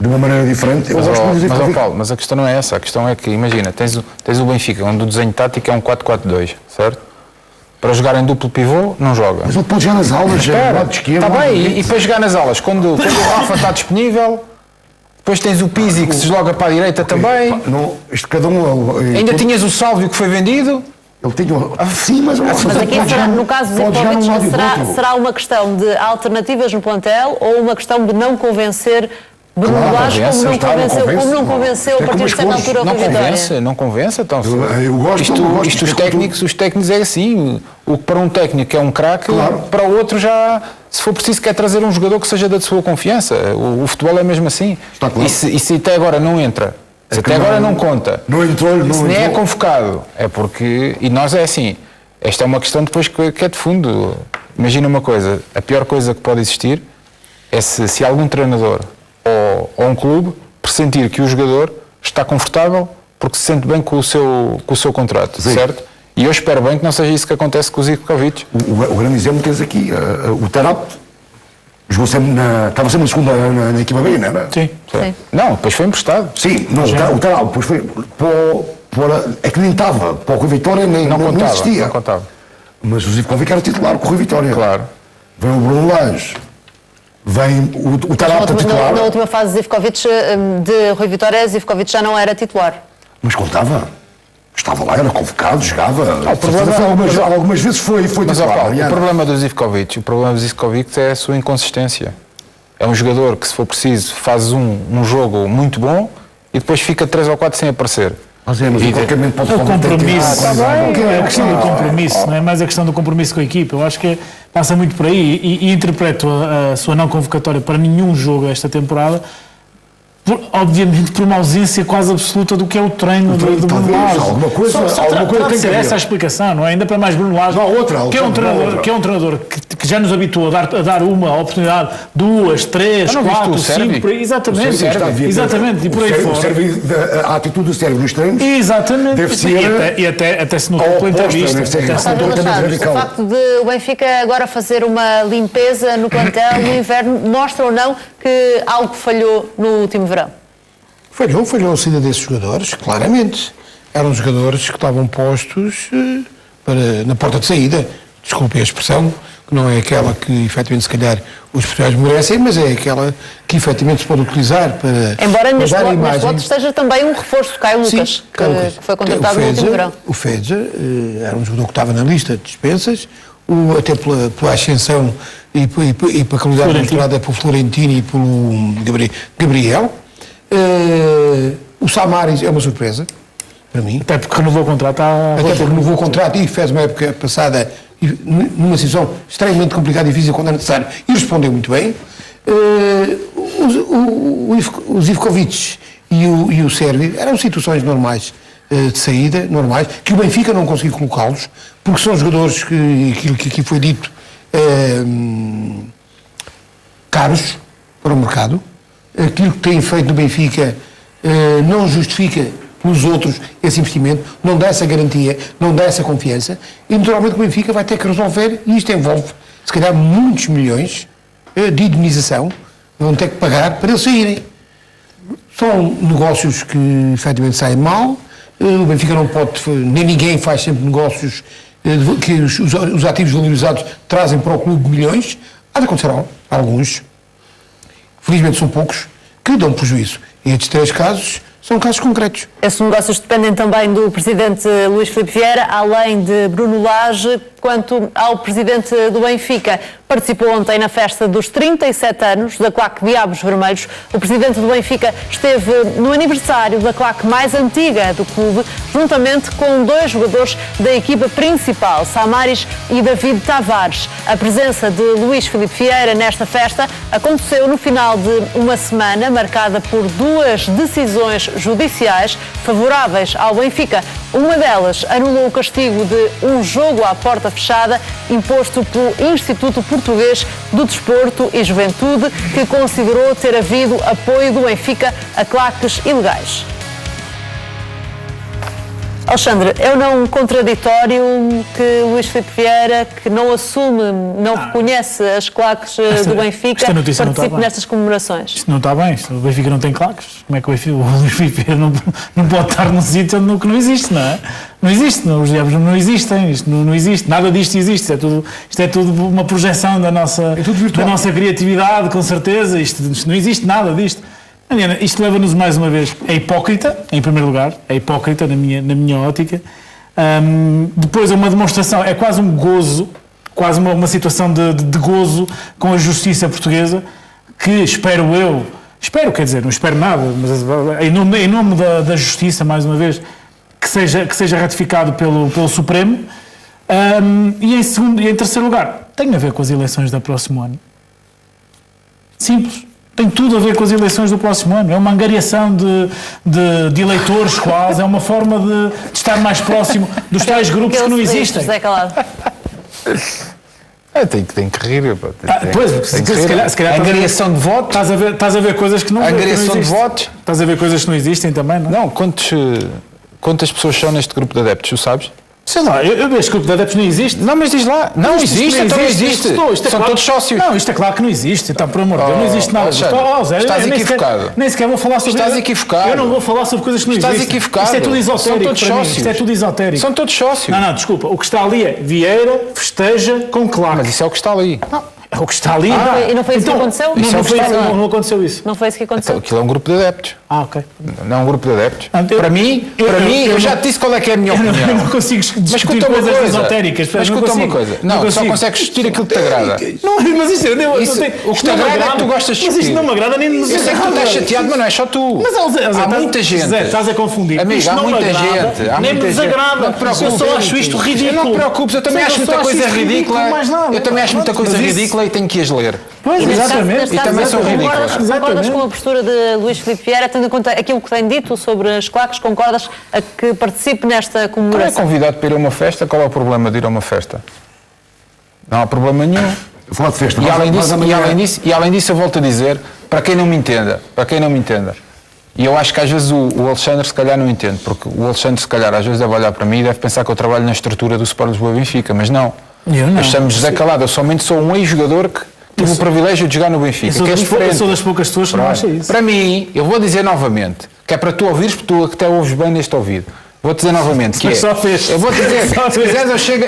de uma maneira diferente. Eu gosto muito de Zivkovic. Paulo, mas a questão não é essa. A questão é que, imagina, tens o Benfica, onde o desenho tático é um 4-4-2, certo? Para jogar em duplo pivô, não joga. Mas ele pode jogar nas aulas, lado de esquerda. Está bem, e depois jogar nas aulas, quando o Rafa está disponível... Depois tens o Pizzi que se desloga para a direita também. Cada um... Ainda tinhas o Sálvio que foi vendido. Ele tinha... Sim, mas aqui, no caso de Zivkovic, será uma questão de alternativas no plantel ou uma questão de não convencer Bruno Lage, como não convenceu a partir de certa altura o Rui Vitória? Não convence, então. Eu gosto os técnicos é assim. O que para um técnico é um craque, para o outro já, se for preciso, quer trazer um jogador que seja da sua confiança. O futebol é mesmo assim. Está claro. E se até agora não entra, se até agora não conta, se nem é convocado, é porque... E nós é assim, esta é uma questão depois que é de fundo. Imagina uma coisa, a pior coisa que pode existir é se algum treinador ou um clube pressentir que o jogador está confortável porque se sente bem com o seu contrato, certo? E eu espero bem que não seja isso que acontece com o Zivkovic. O grande exemplo tens aqui, o Tarap jogou sempre estava sempre na segunda na equipa B, não era? Sim. Não, depois foi emprestado. Sim, não, o Tarap depois foi é que nem estava, para o Rui Vitória não existia. Não contava. Mas o Zivkovic era titular com o Rui Vitória. Claro. Vem o Bruno Lage. Vem o Tarap titular. Na última fase de Rui Vitória, Zivkovic já não era titular. Mas contava. Estava lá, era convocado, jogava. Algumas vezes foi titular. O problema do Zivkovic é a sua inconsistência. É um jogador que, se for preciso, faz um jogo muito bom e depois fica 3 ou 4 sem aparecer. Mas qualquer pode o compromisso. É a questão do compromisso, não é mais a questão do compromisso com a equipa. Eu acho que passa muito por aí e interpreto a sua não convocatória para nenhum jogo esta temporada, obviamente por uma ausência quase absoluta do que é o treino de Bruno Lage. Alguma coisa tem que ser essa a explicação, não é? Ainda para mais Bruno Lage, que é um treinador que já nos habituou a dar uma oportunidade, 2, 3, 4, 5, exatamente, e por aí fora. A atitude do Sérvio nos treinos deve ser... E até se notou pela entrevista. O facto de o Benfica agora fazer uma limpeza no plantel no inverno mostra ou não que algo falhou no último verão? Falhou a saída desses jogadores, claramente. Eram jogadores que estavam postos na porta de saída. Desculpem a expressão, que não é aquela que efetivamente se calhar os profissionais merecem, mas é aquela que efetivamente se pode utilizar para... Embora neste voto esteja também um reforço do Caio Lucas, que foi contratado no último verão. O Fedja era um jogador que estava na lista de dispensas, até pela ascensão e pela qualidade mostrada pelo Florentino e pelo Gabriel. O Samaris é uma surpresa para mim. Até porque renovou o contrato e fez uma época passada numa situação extremamente complicada e difícil quando era necessário e respondeu muito bem. O Zivkovic e o Sérvio eram situações normais de saída, normais, que o Benfica não conseguiu colocá-los, porque são jogadores que aquilo que aqui foi dito caros para o mercado. Aquilo que têm feito no Benfica não justifica pelos outros esse investimento, não dá essa garantia, não dá essa confiança, e naturalmente o Benfica vai ter que resolver, e isto envolve se calhar muitos milhões de indemnização, vão ter que pagar para eles saírem. São negócios que efetivamente saem mal. O Benfica não pode, nem ninguém faz sempre negócios que os ativos valorizados trazem para o clube milhões. Há de acontecer alguns, felizmente são poucos, que dão prejuízo. E estes 3 casos são casos concretos. Esses negócios dependem também do presidente Luís Filipe Vieira, além de Bruno Lage. Quanto ao presidente do Benfica, participou ontem na festa dos 37 anos da claque Diabos Vermelhos. O presidente do Benfica esteve no aniversário da claque mais antiga do clube, juntamente com 2 jogadores da equipa principal, Samaris e David Tavares. A presença de Luís Filipe Vieira nesta festa aconteceu no final de uma semana marcada por 2 decisões judiciais favoráveis ao Benfica. Uma delas anulou o castigo de um jogo à porta fechada imposto pelo Instituto Português do Desporto e Juventude, que considerou ter havido apoio do Benfica a claques ilegais. Alexandre, é ou não contraditório que Luís Filipe Vieira, que não assume, não reconhece as claques do Benfica, participe nestas comemorações? Isto não está bem, o Benfica não tem claques. Como é que o Luís Filipe Vieira não pode estar num sítio que não existe, não é? Não existe, não, os diabos não existem, isto não existe, nada disto existe, isto é tudo uma projeção da nossa criatividade, com certeza, isto não existe nada disto. Isto leva-nos mais uma vez a hipócrita, em primeiro lugar, a hipócrita na minha ótica. Depois é uma demonstração, é quase um gozo, quase uma situação de gozo com a justiça portuguesa, que espero, não espero nada, mas em nome da justiça, mais uma vez, que seja ratificado pelo Supremo. E em terceiro lugar, tem a ver com as eleições do próximo ano. Simples. Tem tudo a ver com as eleições do próximo ano. É uma angariação de eleitores quase, é uma forma de estar mais próximo dos tais grupos que não existem. José Calado. Tem que rir. Se calhar angariação de votos. Estás a ver coisas que não existem. Angariação de votos. Estás a ver coisas que não existem também, não? Não, quantas pessoas são neste grupo de adeptos, tu sabes? Sei lá, eu vejo que o grupo de adeptos não existe. Não, mas diz lá. Não existe, então não existe. São todos sócios. Não, isto é claro que não existe. Então, por amor de Deus, não existe nada. Estás equivocado. Nem sequer vou falar sobre... Estás equivocado. Eu não vou falar sobre coisas que não existem. Estás equivocado. Isto é tudo esotérico. São todos sócios. Isto é tudo esotérico. São todos sócios. Não, desculpa. O que está ali é Vieira festeja com claque. Mas isso é o que está ali. Não. É o que está ali. E não foi isso que aconteceu? Não aconteceu isso. Não foi isso que aconteceu? Então, aquilo é um grupo de adeptos. Ok. Não é um grupo de adeptos. Para mim, eu já te disse qual é que é a minha opinião. Eu não consigo discutir coisas esotéricas. Mas escuta uma coisa. Não, só consegues discutir aquilo que te agrada. Não, mas isso o que te agrada é que tu gostas de discutir. Mas isto não me agrada nem nos Eu sei que tu estás chateado, mas não é só tu. Mas há muita gente. Zé, estás a confundir. Amigo, há muita gente. Nem me desagrada. Não te preocupes. Eu só acho isto ridículo. Não te preocupes, eu também acho muita coisa ridícula. Eu também acho muita coisa ridícula e tenho que as ler. Pois, exatamente. E também são ridículas. Concordas com a postura de Luís Filipe Vieira, tendo em conta aquilo que tem dito sobre as claques? Concordas a que participe nesta comemoração? Não é convidado para ir a uma festa? Qual é o problema de ir a uma festa? Não há problema nenhum. Falar de festa. E além disso, eu volto a dizer, para quem não me entenda, e eu acho que às vezes o Alexandre se calhar não entende, porque o Alexandre se calhar às vezes deve olhar para mim e deve pensar que eu trabalho na estrutura do Sport Lisboa Benfica, mas não. Eu chamo-me José Calado, eu somente sou um ex-jogador que tive o privilégio de jogar no Benfica. Eu sou das poucas pessoas que não acham isso. Para mim, eu vou dizer novamente, que é para tu ouvires, porque tu até ouves bem neste ouvido. Vou-te dizer novamente que só fez. Eu vou-te dizer, se quiseres eu chego...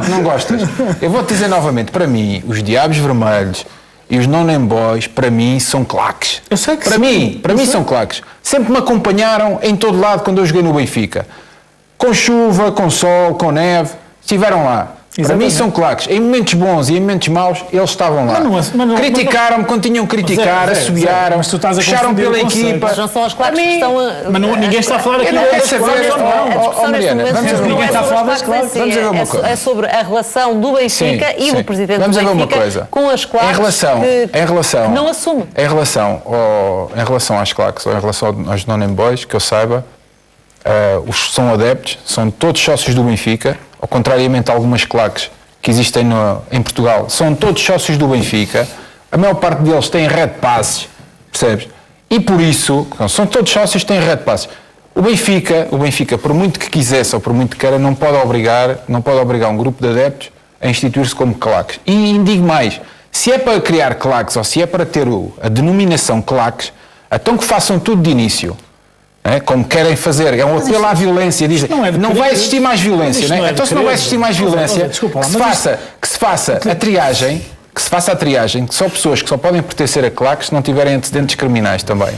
Não gostas. Eu vou-te dizer novamente, para mim, os Diabos Vermelhos e os Non-Name Boys, para mim, são claques. Eu sei que para mim são claques. Sempre me acompanharam em todo lado quando eu joguei no Benfica. Com chuva, com sol, com neve, estiveram lá. Para mim são claques. Em momentos bons e em momentos maus, eles estavam lá. Criticaram-me quando tinham que criticar, assobiaram, puxaram pela equipa. Mas não são as claques que estão a... Mas ninguém está a falar aqui. Ninguém está a falar das claques. Vamos ver uma coisa. É sobre a relação do Benfica e do presidente do Benfica com as claques que não assume. Em relação às claques, ou em relação aos Non-Name Boys, que eu saiba, os são adeptos, são todos sócios do Benfica, ao contrariamente a algumas claques que existem em Portugal, são todos sócios do Benfica, a maior parte deles têm red passes, percebes? E por isso, são todos sócios que têm red passes. O Benfica, por muito que quisesse ou por muito que queira, não pode obrigar um grupo de adeptos a instituir-se como claques. E digo mais, se é para criar claques ou se é para ter a denominação claques, Então que façam tudo de início. Como querem fazer, é um apelo à violência, dizem, não vai existir mais violência, né? Então se não vai existir mais violência, que se faça a triagem, que só pessoas que só podem pertencer a claques se não tiverem antecedentes criminais também.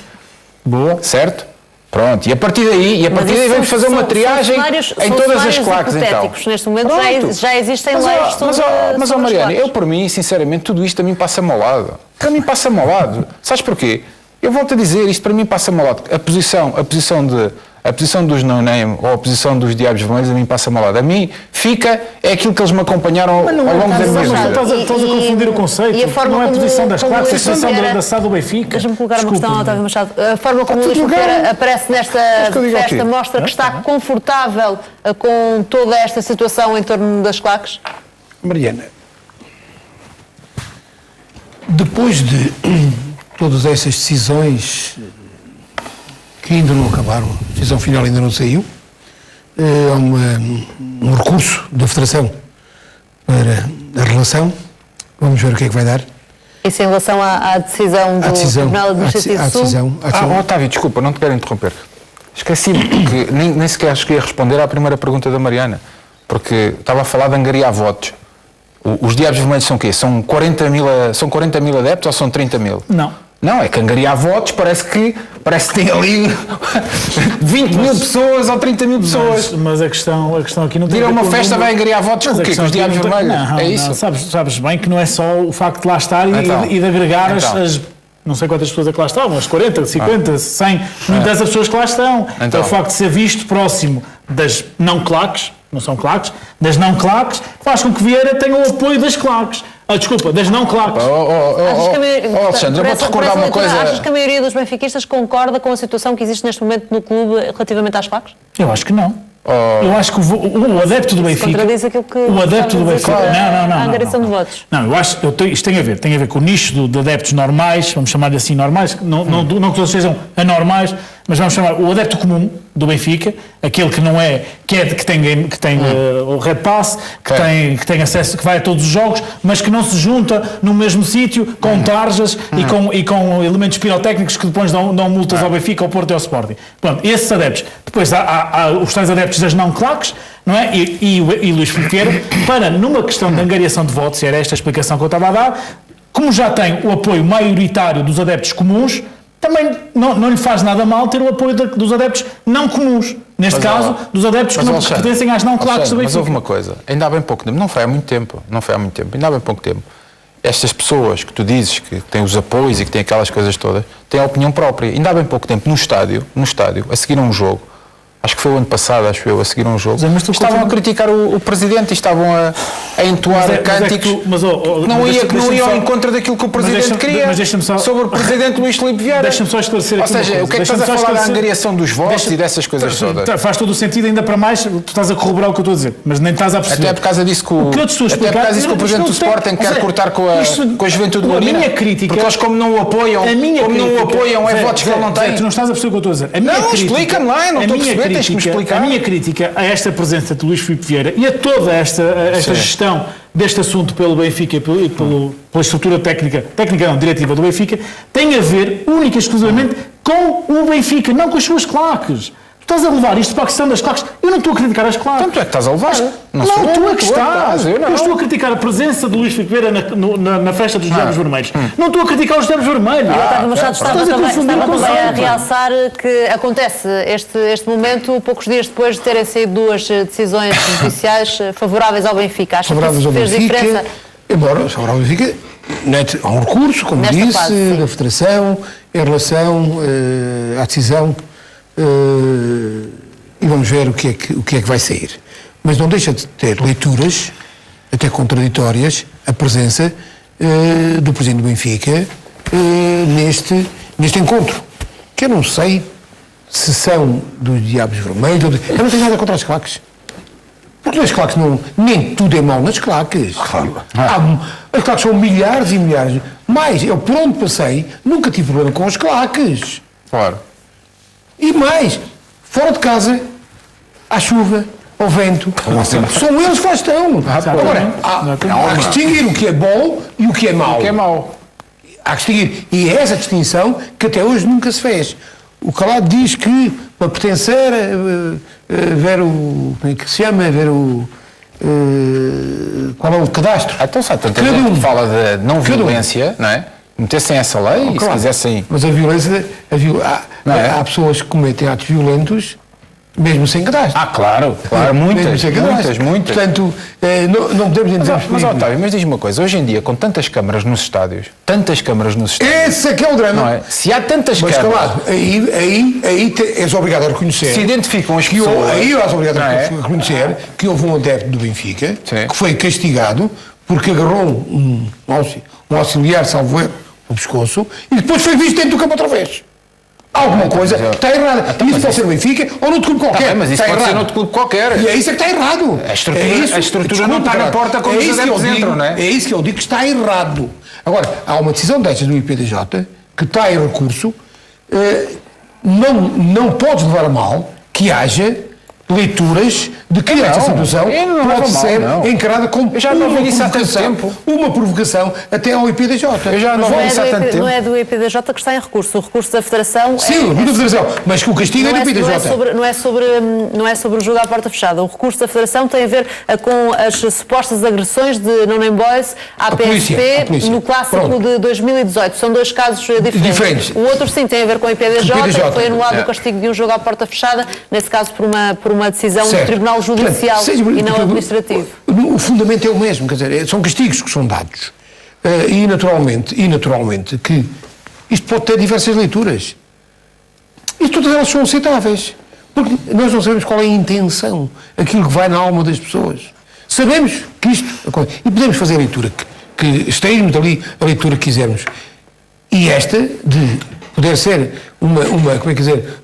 Boa. Certo? Pronto, e a partir daí vamos fazer uma triagem em todas as claques, então. Neste momento já existem leis sobre Mas, Mariana, eu por mim, sinceramente, tudo isto a mim passa-me ao lado. Para mim passa-me ao lado. Sabes porquê? Eu volto a dizer, isto para mim passa-me ao lado. A posição dos no-name ou a posição dos Diabos Vermelhos a mim passa-me ao lado. A mim é aquilo que eles me acompanharam ao longo da minha vida. Estás a confundir o conceito. Não é a posição das claques, é a posição da SAD do Benfica. Deixa-me colocar uma questão ao Otávio Machado. A forma como o Luís Figueira aparece nesta festa mostra que está confortável com toda esta situação em torno das claques? Mariana, depois de todas essas decisões que ainda não acabaram, a decisão final ainda não saiu, há um recurso da Federação para a relação, vamos ver o que é que vai dar. Isso em relação à decisão do Tribunal Administrativo Sul? Otávio, desculpa, não te quero interromper. Esqueci-me, porque nem sequer cheguei a responder à primeira pergunta da Mariana, porque estava a falar de angariar votos. Os Diabos Vermelhos são o quê? São 40 mil adeptos ou são 30 mil? Não, é que angariar votos parece que tem ali 20 mil pessoas ou 30 mil pessoas. Mas a questão aqui não tem a ver com uma festa vai angariar votos com o quê? Com os Diabos Vermelhos? É isso? Sabes bem que não é só o facto de lá estar e de agregar as não sei quantas pessoas é que lá estão, as 40, 50, 100, muitas das pessoas que lá estão. É o facto de ser visto próximo das não claques, não são claques, das não claques, faz com que Vieira tenha o apoio das claques. Desculpa, das não claques. Alexandre, eu vou-te recordar uma coisa. Achas que a maioria dos benfiquistas concorda com a situação que existe neste momento no clube relativamente às claques? Eu acho que não. Eu acho que o adepto do Benfica... Contradiz aquilo que... O adepto do Benfica... Não. A angariação de votos. Não, eu acho que isto tem a ver com o nicho de adeptos normais, vamos chamar de assim normais, não que eles sejam anormais, mas vamos chamar o adepto comum do Benfica, aquele que não é, que tem o Red Pass, que tem acesso, que vai a todos os jogos, mas que não se junta no mesmo sítio com tarjas e com elementos pirotécnicos que depois dão multas ao Benfica, ao Porto e ao Sporting. Pronto, esses adeptos. Depois há os tais adeptos das não claques, não é? E Luís Figueira, para numa questão de angariação de votos, e era esta a explicação que eu estava a dar, como já tem o apoio maioritário dos adeptos comuns, também não lhe faz nada mal ter o apoio dos adeptos não comuns. Neste caso, dos adeptos que não pertencem às não claques do Benfica. Mas houve uma coisa, ainda há bem pouco tempo, não foi há muito tempo, ainda há bem pouco tempo, estas pessoas que tu dizes que têm os apoios e que têm aquelas coisas todas, têm a opinião própria. Ainda há bem pouco tempo, no estádio, a seguir a um jogo, acho que foi o ano passado, a seguir a um jogo, estavam a criticar o Presidente e estavam a entoar cânticos que não iam ao encontro daquilo que o Presidente queria sobre o Presidente Luís Filipe Vieira. Deixa-me só esclarecer aqui. Ou seja, o que é que estás a falar da angariação dos votos e dessas coisas todas? Faz todo o sentido, ainda para mais, tu estás a corroborar o que eu estou a dizer, mas nem estás a perceber. Até por causa disso que o Presidente do Sporting quer cortar com a Juventude do Marina. Porque eles, como não o apoiam, é votos que ele não tem. Tu não estás a perceber o que eu estou a dizer. Não, explica-me lá, eu não estou a perceber. A minha crítica a esta presença de Luís Filipe Vieira e a toda esta gestão deste assunto pelo Benfica e pela estrutura diretiva do Benfica, tem a ver única e exclusivamente com o Benfica, não com as suas claques. Estás a levar isto para a questão das claques. Eu não estou a criticar as claques. Então tu é que estás a levar. Não, tu é que estás. Eu estou a criticar a presença de Luís Filipe Vieira na festa dos Diabos Vermelhos. Não estou a criticar os Diabos Vermelhos. O Otávio Machado estava também a realçar que acontece este momento poucos dias depois de terem saído duas decisões judiciais favoráveis ao Benfica. Acha que isso fez diferença? Embora favorável ao Benfica, há um recurso, como disse, da Federação em relação à decisão. E vamos ver o que é que vai sair. Mas não deixa de ter leituras, até contraditórias, a presença do Presidente do Benfica neste encontro. Que eu não sei se são dos Diabos Vermelhos. Eu não tenho nada contra as claques. Porque nas claques nem tudo é mau nas claques. Claro. As claques são milhares e milhares. Mas eu, por onde passei, nunca tive problema com as claques. Claro. E mais, fora de casa, à chuva, ao vento, são eles que lá estão. Agora, há que distinguir o que é bom e o que é mau. Há que distinguir. E é essa distinção que até hoje nunca se fez. O Calado diz que para pertencer ver o... como é que se chama? Ver o... qual é o cadastro? Então sabe, tanta gente que fala de não violência, não é? Metessem essa lei e se quisessem... Mas a violência... há pessoas que cometem atos violentos mesmo sem cadastro. Claro, muitas. Portanto, não podemos dizer... Mas Otávio, mas diz-me uma coisa, hoje em dia, com tantas câmaras nos estádios... Esse é que é o drama. Não é? Se há tantas câmaras... Mas, claro, aí és obrigado a reconhecer... Se identificam as pessoas... Aí és obrigado a reconhecer que houve um adepto do Benfica que foi castigado porque agarrou um auxiliar, salvo erro, no pescoço, e depois foi visto dentro do campo outra vez. Alguma coisa está errada. Isso pode ser no Benfica ou noutro clube qualquer. Mas isso pode ser noutro clube qualquer. E é isso que está errado. A estrutura não está na porta quando os adeptos entram, não é? É isso que eu digo que está errado. Agora, há uma decisão destas do IPDJ que está em recurso. Não podes levar a mal que haja leituras de que esta situação pode ser encarada como uma provocação até ao IPDJ. Eu já não vejo isso há tanto tempo. Não é do IPDJ que está em recurso. O recurso da Federação... Sim, da Federação, mas que o castigo é do IPDJ. Não é sobre o jogo à porta fechada. O recurso da Federação tem a ver com as supostas agressões de No Name Boys à PSP no Clássico de 2018. São dois casos diferentes. O outro, sim, tem a ver com o IPDJ. Foi anulado o castigo de um jogo à porta fechada, nesse caso por uma decisão do Tribunal Judicial e não administrativo. O fundamento é o mesmo, quer dizer, são castigos que são dados. E naturalmente que isto pode ter diversas leituras. E todas elas são aceitáveis. Porque nós não sabemos qual é a intenção, aquilo que vai na alma das pessoas. Sabemos que isto... E podemos fazer a leitura que extrairmos dali a leitura que quisermos. E esta, de poder ser uma como é que dizer...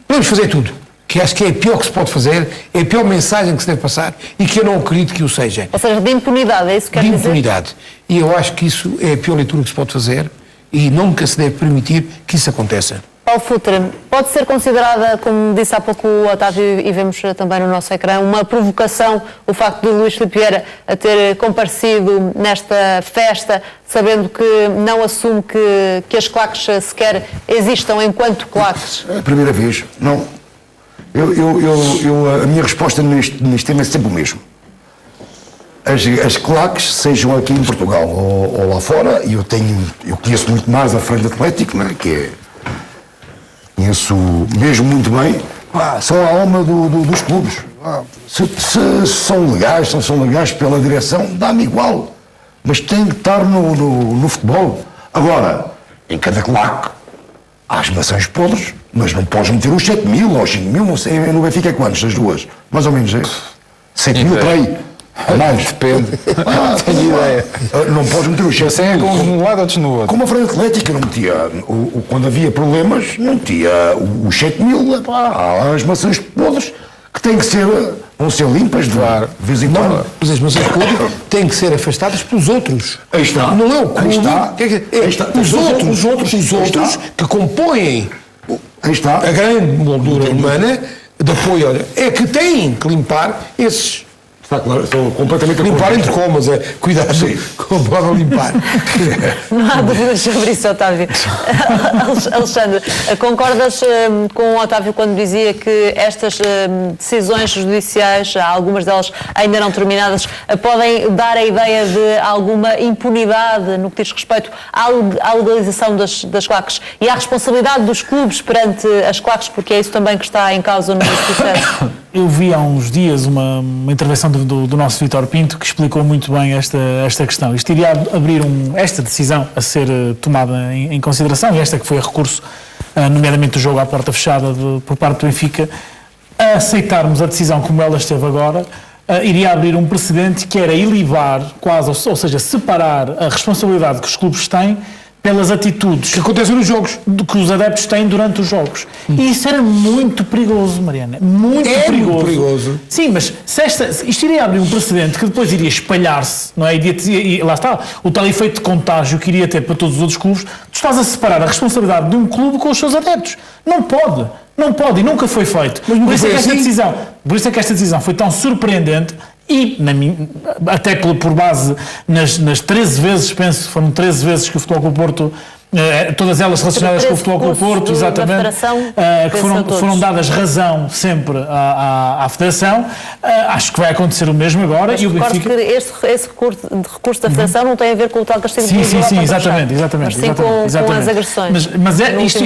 podemos fazer tudo. Que acho que é a pior que se pode fazer, é a pior mensagem que se deve passar e que eu não acredito que o seja. Ou seja, de impunidade, é isso que quer dizer? De impunidade. E eu acho que isso é a pior leitura que se pode fazer e nunca se deve permitir que isso aconteça. Paulo Futre, pode ser considerada, como disse há pouco o Otávio e vemos também no nosso ecrã, uma provocação o facto de Luís Filipe Vieira a ter comparecido nesta festa, sabendo que não assume que as claques sequer existam enquanto claques? É a primeira vez, não. A minha resposta neste tema é sempre o mesmo. As claques, sejam aqui em Portugal ou lá fora, e eu conheço muito mais a Frente Atlético, né, conheço mesmo muito bem, são a alma dos clubes. Se são legais, se não são legais pela direção, dá-me igual. Mas tem que estar no futebol. Agora, em cada claque, há as maçãs podres, mas não podes meter os 7 mil ou 5 mil, não sei, no Benfica é quantos, as duas? Mais ou menos, 7 mil para aí. Mais. Depende. Tenho ideia. Não podes meter os 7 mil. Com um lado, outros no outro. Como a Frente Atlética não metia, quando havia problemas, não metia os 7 mil, há as maçãs podres que têm que ser, vão ser limpas de vez em quando. Mas as maçãs podres têm que ser afastadas pelos outros. Aí está. Não é o clube. Aí está. Os outros que compõem a grande moldura humana de apoio, é que têm que limpar esses. Está claro, estou completamente limpar entre comas, cuidado com a palavra limpar. Não há dúvidas sobre isso, Otávio. Alexandre, concordas com o Otávio quando dizia que estas decisões judiciais, algumas delas ainda não terminadas, podem dar a ideia de alguma impunidade no que diz respeito à legalização das claques e à responsabilidade dos clubes perante as claques, porque é isso também que está em causa no processo? Eu vi há uns dias uma intervenção do nosso Vítor Pinto que explicou muito bem esta questão. Isto iria abrir esta decisão a ser tomada em consideração, e esta que foi a recurso, nomeadamente do jogo à porta fechada por parte do Benfica, a aceitarmos a decisão como ela esteve agora, iria abrir um precedente que era ilibar quase, ou seja, separar a responsabilidade que os clubes têm pelas atitudes que acontecem nos jogos, que os adeptos têm durante os jogos. E isso era muito perigoso, Mariana. Muito perigoso. Sim, mas isto iria abrir um precedente que depois iria espalhar-se, não é? E lá está, o tal efeito de contágio que iria ter para todos os outros clubes. Tu estás a separar a responsabilidade de um clube com os seus adeptos. Não pode e nunca foi feito. Mas por isso é que esta decisão foi tão surpreendente E, até por base nas 13 vezes, penso, foram 13 vezes que o Futebol Clube do Porto, todas elas relacionadas com o Futebol Clube do Porto, exatamente, que foram dadas razão sempre à Federação. Acho que vai acontecer o mesmo agora. Mas e o Benfica... que esse recurso da Federação não tem a ver com o tal castigo de Sim, exatamente. Mas sim com as agressões. Mas isto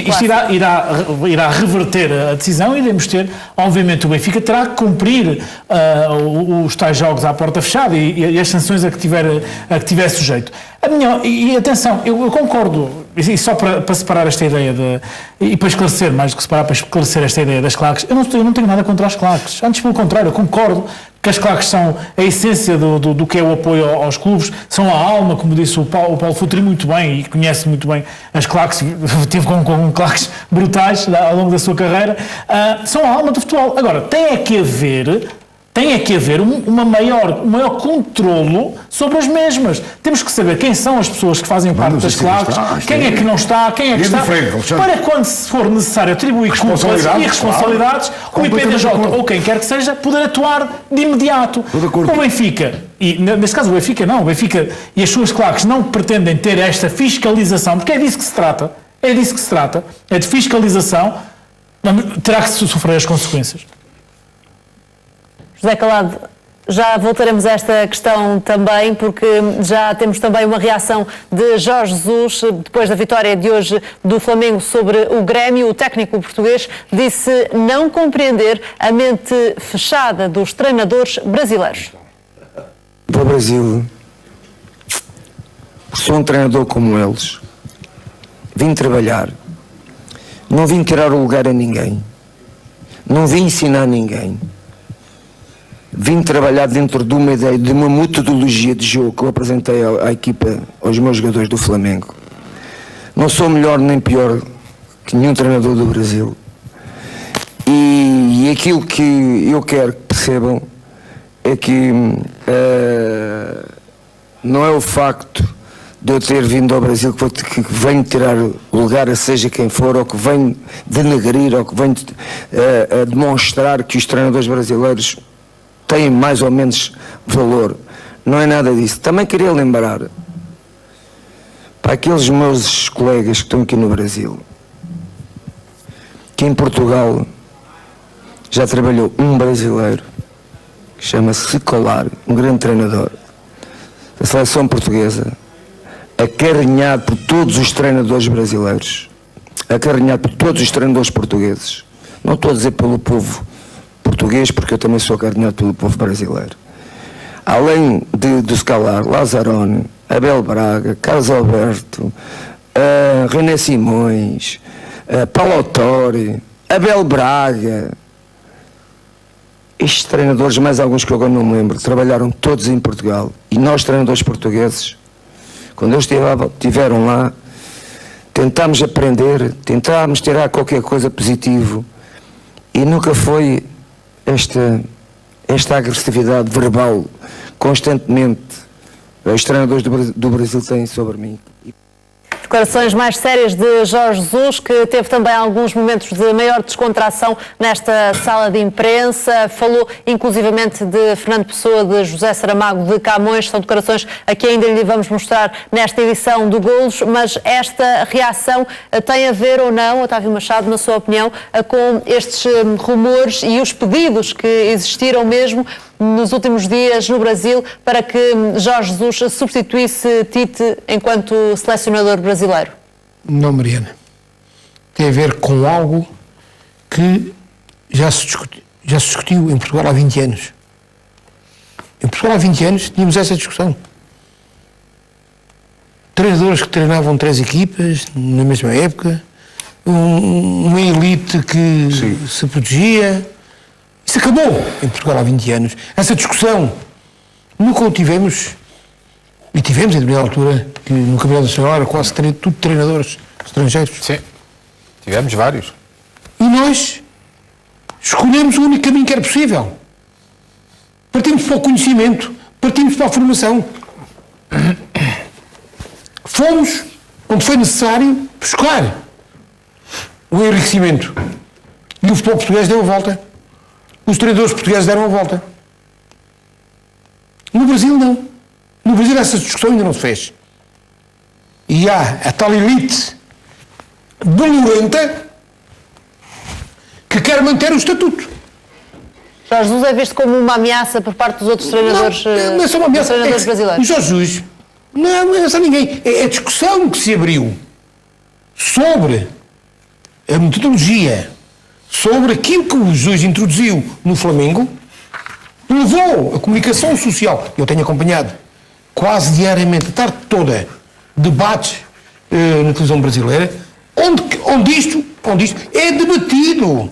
irá reverter a decisão e iremos ter, obviamente, o Benfica terá que cumprir os tais jogos à porta fechada e as sanções a que tiver sujeito. E atenção, eu concordo, e só para separar esta ideia e para esclarecer, mais do que separar, para esclarecer esta ideia das claques, eu não tenho nada contra as claques. Antes, pelo contrário, eu concordo que as claques são a essência do que é o apoio aos clubes, são a alma, como disse o Paulo Futuri muito bem, e conhece muito bem as claques, teve com claques brutais ao longo da sua carreira, são a alma do futebol. Agora, tem que haver um maior controlo sobre as mesmas. Temos que saber quem são as pessoas que fazem parte das claques, quem é que não está, quem é que está, para quando se for necessário atribuir culpas e responsabilidades, o IPDJ ou quem quer que seja, poder atuar de imediato. O Benfica, e neste caso o Benfica e as suas claques não pretendem ter esta fiscalização, porque é disso que se trata, é de fiscalização, terá que sofrer as consequências. José Calado, já voltaremos a esta questão também, porque já temos também uma reação de Jorge Jesus, depois da vitória de hoje do Flamengo sobre o Grêmio. O técnico português disse não compreender a mente fechada dos treinadores brasileiros. Para o Brasil, por ser um treinador como eles, vim trabalhar, não vim tirar o lugar a ninguém, não vim ensinar ninguém. Vim trabalhar dentro de uma ideia, de uma metodologia de jogo que eu apresentei à equipa, aos meus jogadores do Flamengo. Não sou melhor nem pior que nenhum treinador do Brasil. E aquilo que eu quero que percebam é que não é o facto de eu ter vindo ao Brasil que venho tirar o lugar a seja quem for, ou que venho denegrir, ou que venho demonstrar que os treinadores brasileiros têm mais ou menos valor. Não é nada disso. Também queria lembrar para aqueles meus colegas que estão aqui no Brasil que em Portugal já trabalhou um brasileiro que chama-se Colar, um grande treinador da seleção portuguesa, acarinhado por todos os treinadores brasileiros, acarinhado por todos os treinadores portugueses. Não estou a dizer pelo povo português, porque eu também sou acarinhado pelo povo brasileiro. Além do Scalar, Lazzaroni, Abel Braga, Carlos Alberto, René Simões, Paulo Autori, Abel Braga, estes treinadores, mais alguns que eu agora não me lembro, trabalharam todos em Portugal. E nós, treinadores portugueses, quando eles estiveram lá, tentámos aprender, tentámos tirar qualquer coisa positivo, e nunca foi esta agressividade verbal constantemente os treinadores do Brasil têm sobre mim. Declarações mais sérias de Jorge Jesus, que teve também alguns momentos de maior descontração nesta sala de imprensa. Falou inclusivamente de Fernando Pessoa, de José Saramago, de Camões. São declarações a que ainda lhe vamos mostrar nesta edição do Golos, mas esta reação tem a ver ou não, Otávio Machado, na sua opinião, com estes rumores e os pedidos que existiram mesmo nos últimos dias no Brasil para que Jorge Jesus substituísse Tite enquanto selecionador brasileiro? Não, Mariana. Tem a ver com algo que já se discutiu em Portugal há 20 anos. Em Portugal há 20 anos tínhamos essa discussão. Treinadores que treinavam 3 equipas na mesma época, uma elite que se protegia. Isso acabou em Portugal há 20 anos. Essa discussão nunca o tivemos, e tivemos em determinada altura, que no Campeonato Nacional era quase tudo treinadores estrangeiros. Sim, tivemos vários. E nós escolhemos o único caminho que era possível. Partimos para o conhecimento, partimos para a formação. Fomos onde foi necessário buscar o enriquecimento. E o futebol português deu a volta. Os treinadores portugueses deram a volta. No Brasil, não. No Brasil, essa discussão ainda não se fez. E há a tal elite bolorenta que quer manter o estatuto. Jorge Jesus é visto como uma ameaça por parte dos outros treinadores, não é só uma ameaça. treinadores brasileiros. O Jorge Jesus não é ameaça a ninguém. É a discussão que se abriu sobre a metodologia, sobre aquilo que o Jesus introduziu no Flamengo, levou a comunicação social. Eu tenho acompanhado quase diariamente, a tarde toda, debates na televisão brasileira, onde isto é debatido.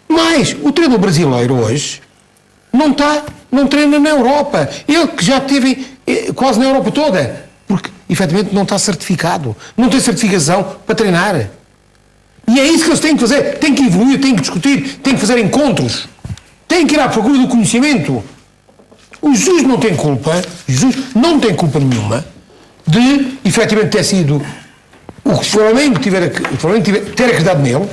Mas o treinador brasileiro hoje não treina na Europa. Ele que já esteve quase na Europa toda, porque efetivamente não está certificado, não tem certificação para treinar. E é isso que eles têm que fazer. Têm que evoluir, têm que discutir, têm que fazer encontros, têm que ir à procura do conhecimento. O Jesus não tem culpa, nenhuma de efetivamente ter sido o Flamengo ter acreditado nele,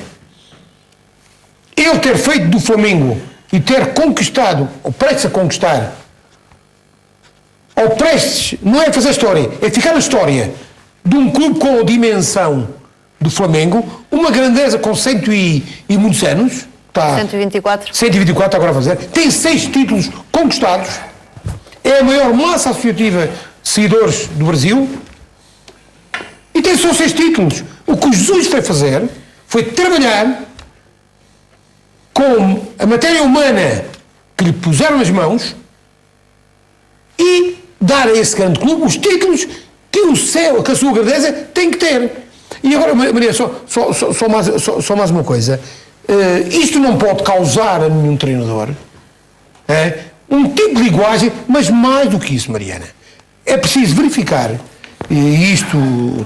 ele ter feito do Flamengo e ter conquistado, ou prestes a conquistar, ou prestes, não é fazer história, é ficar na história de um clube com a dimensão do Flamengo, uma grandeza com 100 e muitos anos, está 124 agora a fazer, tem 6 títulos conquistados, é a maior massa associativa de seguidores do Brasil e tem só 6 títulos. O que o Jesus foi fazer foi trabalhar com a matéria humana que lhe puseram nas mãos e dar a esse grande clube os títulos que o céu, que a sua grandeza tem que ter. E agora, Maria, só mais uma coisa. Isto não pode causar a nenhum treinador um tipo de linguagem, mas mais do que isso, Mariana, é preciso verificar, e isto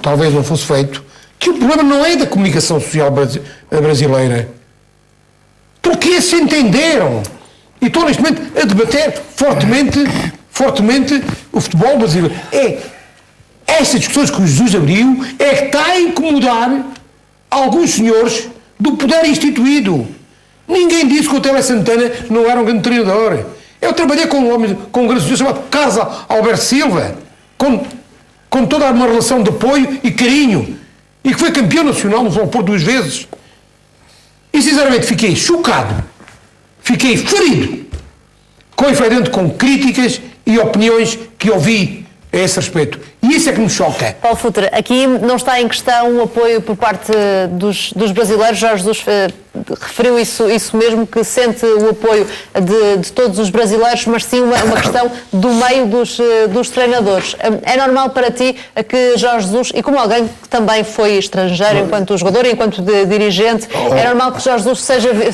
talvez não fosse feito, que o problema não é da comunicação social brasileira, porque esses se entenderam e estão neste momento a debater fortemente o futebol brasileiro. Estas discussões que o Jesus abriu é que está a incomodar alguns senhores do poder instituído. Ninguém disse que o Tele Santana não era um grande treinador. Eu trabalhei com um grande senhor chamado Carlos Alberto Silva, com toda uma relação de apoio e carinho, e que foi campeão nacional no Futebol Porto 2 vezes. E sinceramente fiquei chocado, fiquei ferido, com críticas e opiniões que ouvi a esse respeito. E isso é que me choca. Paulo Futre, aqui não está em questão o apoio por parte dos brasileiros. Jorge Jesus referiu isso mesmo, que sente o apoio de todos os brasileiros, mas sim uma questão do meio dos treinadores. É normal para ti que Jorge Jesus, e como alguém que também foi estrangeiro enquanto jogador, enquanto dirigente, é normal que Jorge Jesus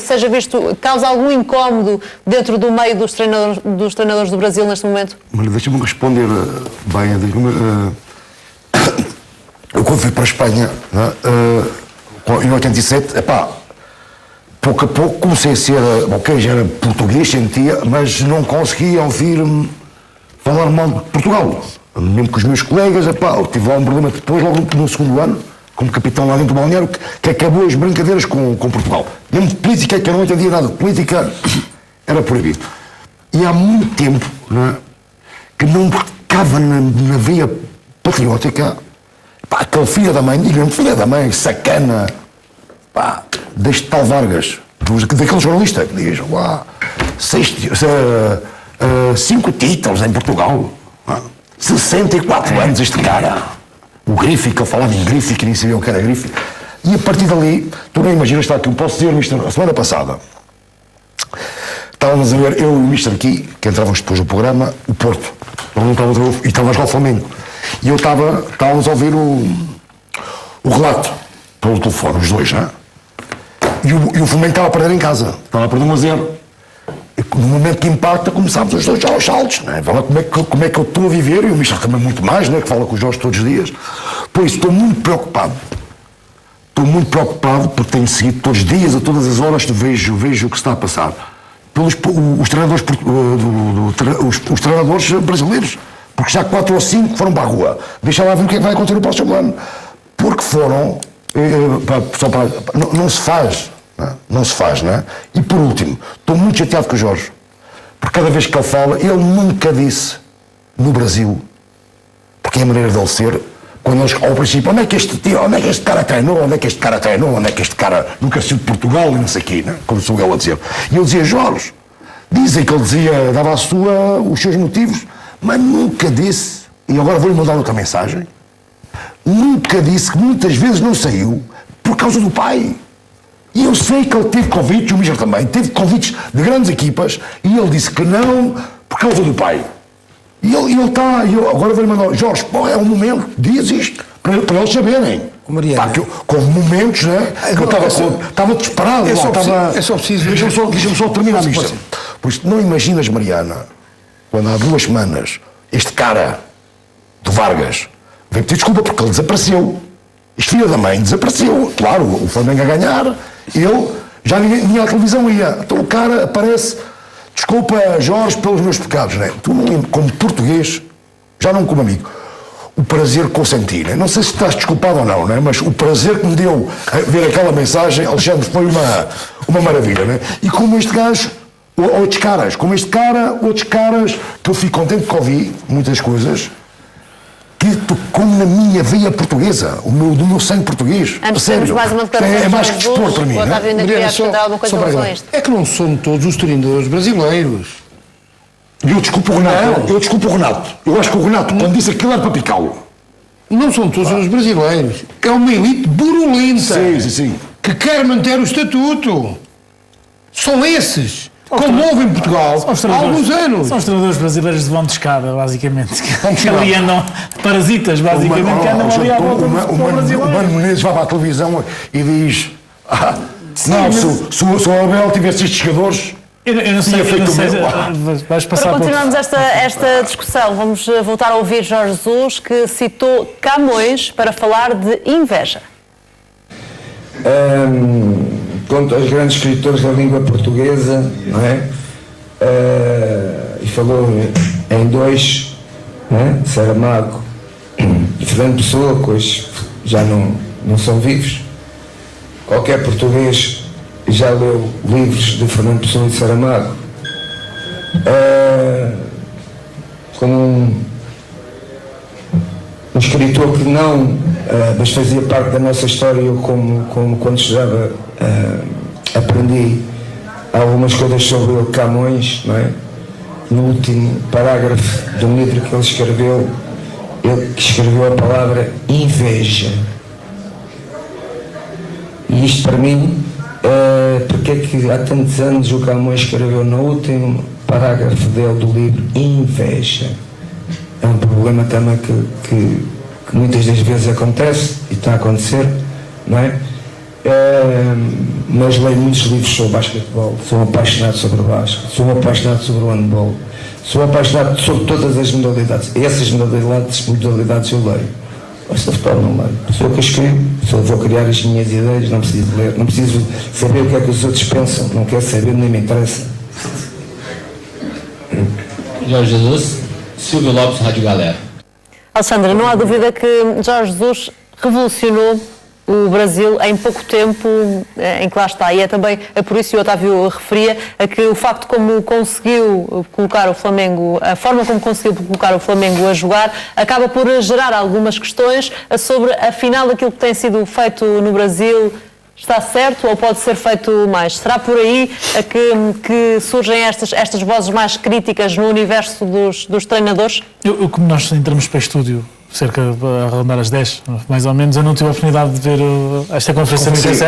seja visto, causa algum incómodo dentro do meio dos treinadores do Brasil neste momento? Mas deixa-me responder bem. Eu quando fui para a Espanha, em 87, pouco a pouco comecei a ser, já era português, sentia, mas não conseguia ouvir-me falar mal de Portugal. Mesmo com os meus colegas, eu tive lá um problema depois, logo no segundo ano, como capitão lá dentro do balneário, que acabou as brincadeiras com Portugal. Mesmo de política, que eu não entendia nada de política, era proibido. E há muito tempo, que não ficava na veia patriótica, aquele filho da mãe, diga-me, filho da mãe, sacana, deste tal Vargas, daquele jornalista que diz, 5 títulos em Portugal, 64 anos este cara, o Griffith, que eu falava em Griffith, que nem sabia o que era Griffith, e a partir dali, tu nem imaginas, está aqui, eu posso dizer, Mister, a semana passada, estávamos a ver, eu e o Mister aqui, que entrávamos depois no programa, o Porto, e estávamos lá o Flamengo. E eu estávamos a ouvir o relato pelo telefone, os dois, E o Flamengo estava a perder em casa, estava a perder 1-0. E no momento que impacta, começámos os dois já aos saltos, Fala como é que eu estou a viver, e o Mister também muito mais, que fala com os Jorge todos os dias. Por isso, estou muito preocupado. Porque tenho seguido todos os dias, a todas as horas, vejo o que está a passar. Os treinadores brasileiros, porque já 4 ou 5 foram para a rua. Deixa lá ver o que é que vai acontecer no próximo ano. Porque foram, não se faz, E por último, estou muito chateado com o Jorge, porque cada vez que ele fala, ele nunca disse no Brasil, porque é a maneira dele ser, quando eles, ao princípio, onde é que este cara treinou, onde é que este cara nunca saiu de Portugal e não sei o quê, né? Como sou eu a dizer. E eu dizia, Jorge, dizem que ele dizia, dava os seus motivos, mas nunca disse, e agora vou-lhe mandar outra mensagem, nunca disse que muitas vezes não saiu por causa do pai. E eu sei que ele teve convites, o Mister também, teve convites de grandes equipas, e ele disse que não por causa do pai. E ele está, agora vou-lhe mandar, Jorge, pô, é um momento, diz isto, para eles saberem. Mariana. Com momentos, né? Que eu estava desesperado. É só preciso. Deixa-me só terminar isto. Por isso, não imaginas, Mariana, quando há 2 semanas, este cara do Vargas veio pedir desculpa porque ele desapareceu. Este filho da mãe desapareceu. Claro, o Flamengo a ganhar, ele já nem à televisão ia. Então o cara aparece, desculpa, Jorge, pelos meus pecados, né? Tu, como português, já não como amigo, o prazer que eu senti, né? Não sei se estás desculpado ou não, né? Mas o prazer que me deu a ver aquela mensagem, Alexandre, foi uma maravilha, né? E como este gajo, outros caras que eu fico contente que ouvi muitas coisas que tocou na minha veia portuguesa, do meu sangue português. Antes sério, mais uma é mais que desporto para mim. É que não são todos os treinadores brasileiros. E eu desculpo o Renato. Eu acho que o Renato, quando disse aquilo, era para picá-lo. Não são todos os brasileiros. É uma elite burulenta. Sim. Que quer manter o estatuto. São esses. Como houve em Portugal há alguns anos. São os treinadores brasileiros de vão de escada, basicamente. Que ali andam, parasitas, basicamente, que andam ali à volta do futebol brasileiro. O Mano Menezes vai para a televisão e diz: se o Abel tivesse estes jogadores. Eu não sei, vais passar. Para continuarmos esta discussão, vamos voltar a ouvir Jorge Jesus, que citou Camões para falar de inveja. Contra os grandes escritores da língua portuguesa, não é? E falou em 2, né? Saramago e Fernando Pessoa, que hoje já não são vivos. Qualquer português já leu livros de Fernando Pessoa e Saramago. Como um escritor que não, mas fazia parte da nossa história. Eu como quando estudava aprendi algumas coisas sobre o Camões, não é? No último parágrafo de um livro que ele escreveu a palavra inveja. E isto para mim, porque é que há tantos anos o Camões escreveu no último parágrafo dele do livro inveja? É um problema também que muitas das vezes acontece e está a acontecer, não é? Mas leio muitos livros sobre basquetebol, sou apaixonado sobre o basquete, sou apaixonado sobre o handball, sou apaixonado sobre todas as modalidades. Essas modalidades eu leio. Mas se futebol não leio. Sou eu que escrevo, só vou criar as minhas ideias, não preciso ler, não preciso saber o que é que os outros pensam, não quero saber, nem me interessa. Jorge Jesus, Silvio Lopes, Rádio Galera. Alexandre, não há dúvida que Jorge Jesus revolucionou o Brasil em pouco tempo em que lá está. E é também por isso que o Otávio referia a que o facto como conseguiu colocar o Flamengo, a forma como conseguiu colocar o Flamengo a jogar, acaba por gerar algumas questões sobre, afinal, aquilo que tem sido feito no Brasil está certo ou pode ser feito mais? Será por aí que surgem estas vozes mais críticas no universo dos treinadores? Como nós entramos para o estúdio cerca a rondar as 10, mais ou menos, eu não tive a oportunidade de ver esta conferência de imprensa.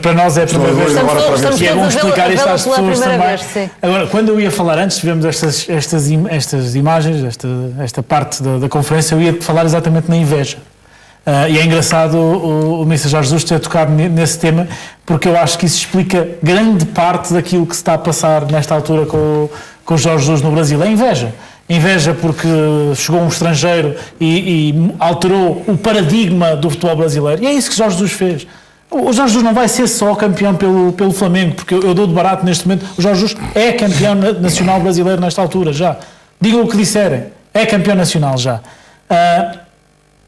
Para nós é a primeira vez. Estamos e é bom explicar isto às pessoas também. Vez, agora, quando eu ia falar antes, tivemos estas imagens, esta parte da conferência, eu ia falar exatamente na inveja. E é engraçado o Mr. Jorge Jesus ter tocado nesse tema, porque eu acho que isso explica grande parte daquilo que se está a passar nesta altura com o Jorge Jesus no Brasil. É inveja. Inveja porque chegou um estrangeiro e alterou o paradigma do futebol brasileiro. E é isso que Jorge Jesus fez. O Jorge Jesus não vai ser só campeão pelo Flamengo, porque eu dou de barato neste momento. O Jorge Jesus é campeão nacional brasileiro nesta altura, já. Digam o que disserem. É campeão nacional já.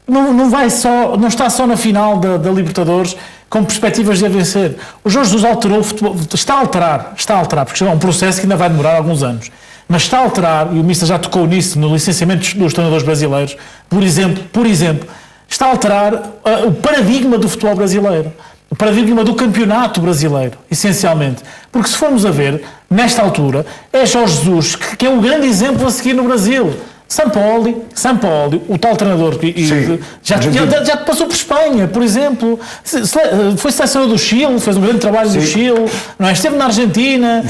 Não está só na final da Libertadores com perspectivas de a vencer. O Jorge Jesus alterou o futebol, está a alterar, porque é um processo que ainda vai demorar alguns anos. mas está a alterar, e o Mister já tocou nisso no licenciamento dos treinadores brasileiros, por exemplo, está a alterar o paradigma do futebol brasileiro, o paradigma do campeonato brasileiro, essencialmente. Porque se formos a ver, nesta altura, é Jorge Jesus que é um grande exemplo a seguir no Brasil. Sampaoli, o tal treinador que já passou por Espanha, por exemplo, foi selecionador do Chile, fez um grande trabalho no Chile, não é? Esteve na Argentina,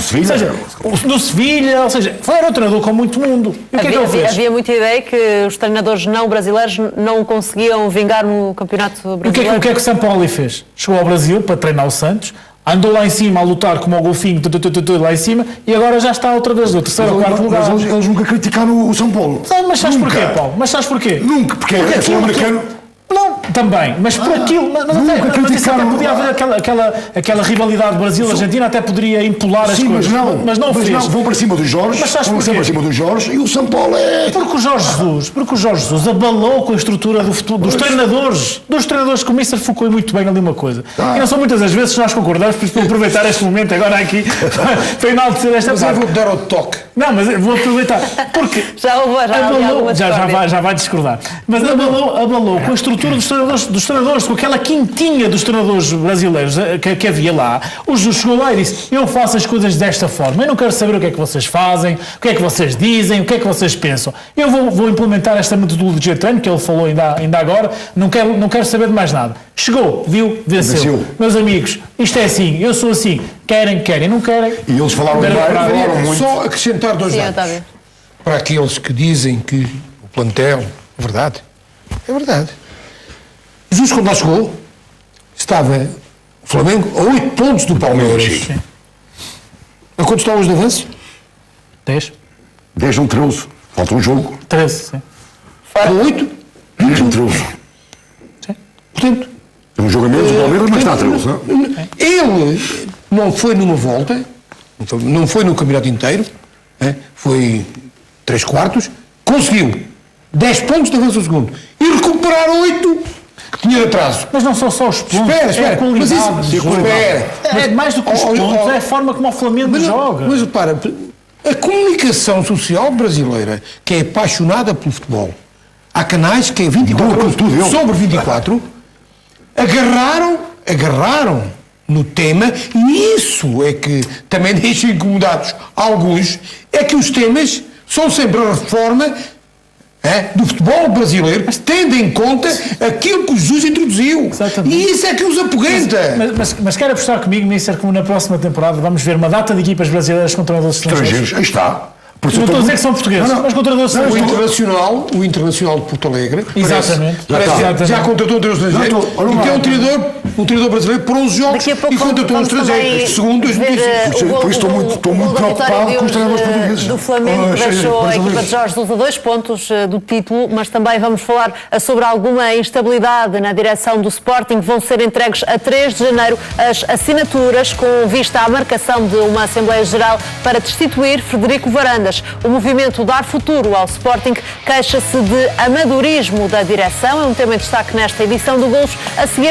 no Sevilha, ou seja, era um treinador com muito mundo. E o que é que ele fez? Havia muita ideia que os treinadores não brasileiros não conseguiam vingar no campeonato brasileiro. O que é que o Sampaoli fez? Chegou ao Brasil para treinar o Santos, andou lá em cima a lutar como o golfinho, lá em cima, e agora já está outra vez no terceiro ou quarto lugar. Mas eles nunca criticaram o São Paulo. Mas sabes porquê, Paulo? Nunca, porque é sul-americano. Não, também, mas por aquilo. Mas até podia haver aquela rivalidade Brasil-Argentina, até poderia empolar as coisas. Mas não fez. Vão para cima dos Jorge, e o São Paulo é. Porque o Jorge Jesus abalou com a estrutura do futebol, dos treinadores que o Mister focou muito bem ali uma coisa. E não são muitas as vezes que nós concordamos, por isso vou aproveitar este momento agora aqui para enaltecer esta parte. Mas eu vou dar o toque. Não, mas vou aproveitar. Porque já vai discordar. Mas abalou com a estrutura dos treinadores, com aquela quintinha dos treinadores brasileiros que havia lá. O Jesus chegou lá e disse: eu faço as coisas desta forma, eu não quero saber o que é que vocês fazem, o que é que vocês dizem, o que é que vocês pensam. Eu vou implementar esta metodologia de treino, que ele falou ainda agora, não quero saber de mais nada. Chegou, viu, venceu. Meus amigos, isto é assim, eu sou assim, querem, não querem. E eles falaram muito. Só acrescentar dois dados. Para aqueles que dizem que o plantel, é verdade. Jesus, quando lá chegou, estava o Flamengo a 8 pontos do Palmeiras. A quantos estão os de avanço? 10. 10 não 13. Falta um jogo. 13, sim. A 8? 10 não 13. Sim. Portanto, é um jogo a menos do Palmeiras, mas está a 13. Ele não foi numa volta, não foi no campeonato inteiro, foi 3/4, conseguiu 10 pontos de avanço ao segundo e recuperar 8 que tinha de atraso. Mas não são só os pontos, espera. É a qualidade do jogo. É mais do que os pontos, é a forma como o Flamengo joga. Mas repara, a comunicação social brasileira, que é apaixonada pelo futebol, há canais que é 24 horas sobre 24, agarraram no tema, e isso é que também deixa incomodados alguns, é que os temas são sempre a reforma do futebol brasileiro, tendo em conta aquilo que o Jesus introduziu. Exatamente. E isso é que os apogenta. Mas quer apostar comigo, Mister, como na próxima temporada vamos ver uma data de equipas brasileiras com treinadores estrangeiros? Aí está. Não estou a dizer que são portugueses, mas com treinadores estrangeiros. O Internacional de Porto Alegre já contratou um treinador estrangeiro e tem um treinador brasileiro por 11 jogos e contratou um estrangeiro, segundo as notícias. Por isso estou muito preocupado com os treinadores portugueses. Do Flamengo deixou a equipa de Jorge Jesus a 2 pontos do título, mas também vamos falar sobre alguma instabilidade na direção do Sporting. Vão ser entregues a 3 de janeiro as assinaturas com vista à marcação de uma Assembleia Geral para destituir Frederico Varandas. O movimento Dar Futuro ao Sporting queixa-se de amadorismo da direção. É um tema em destaque nesta edição do Golos. A seguir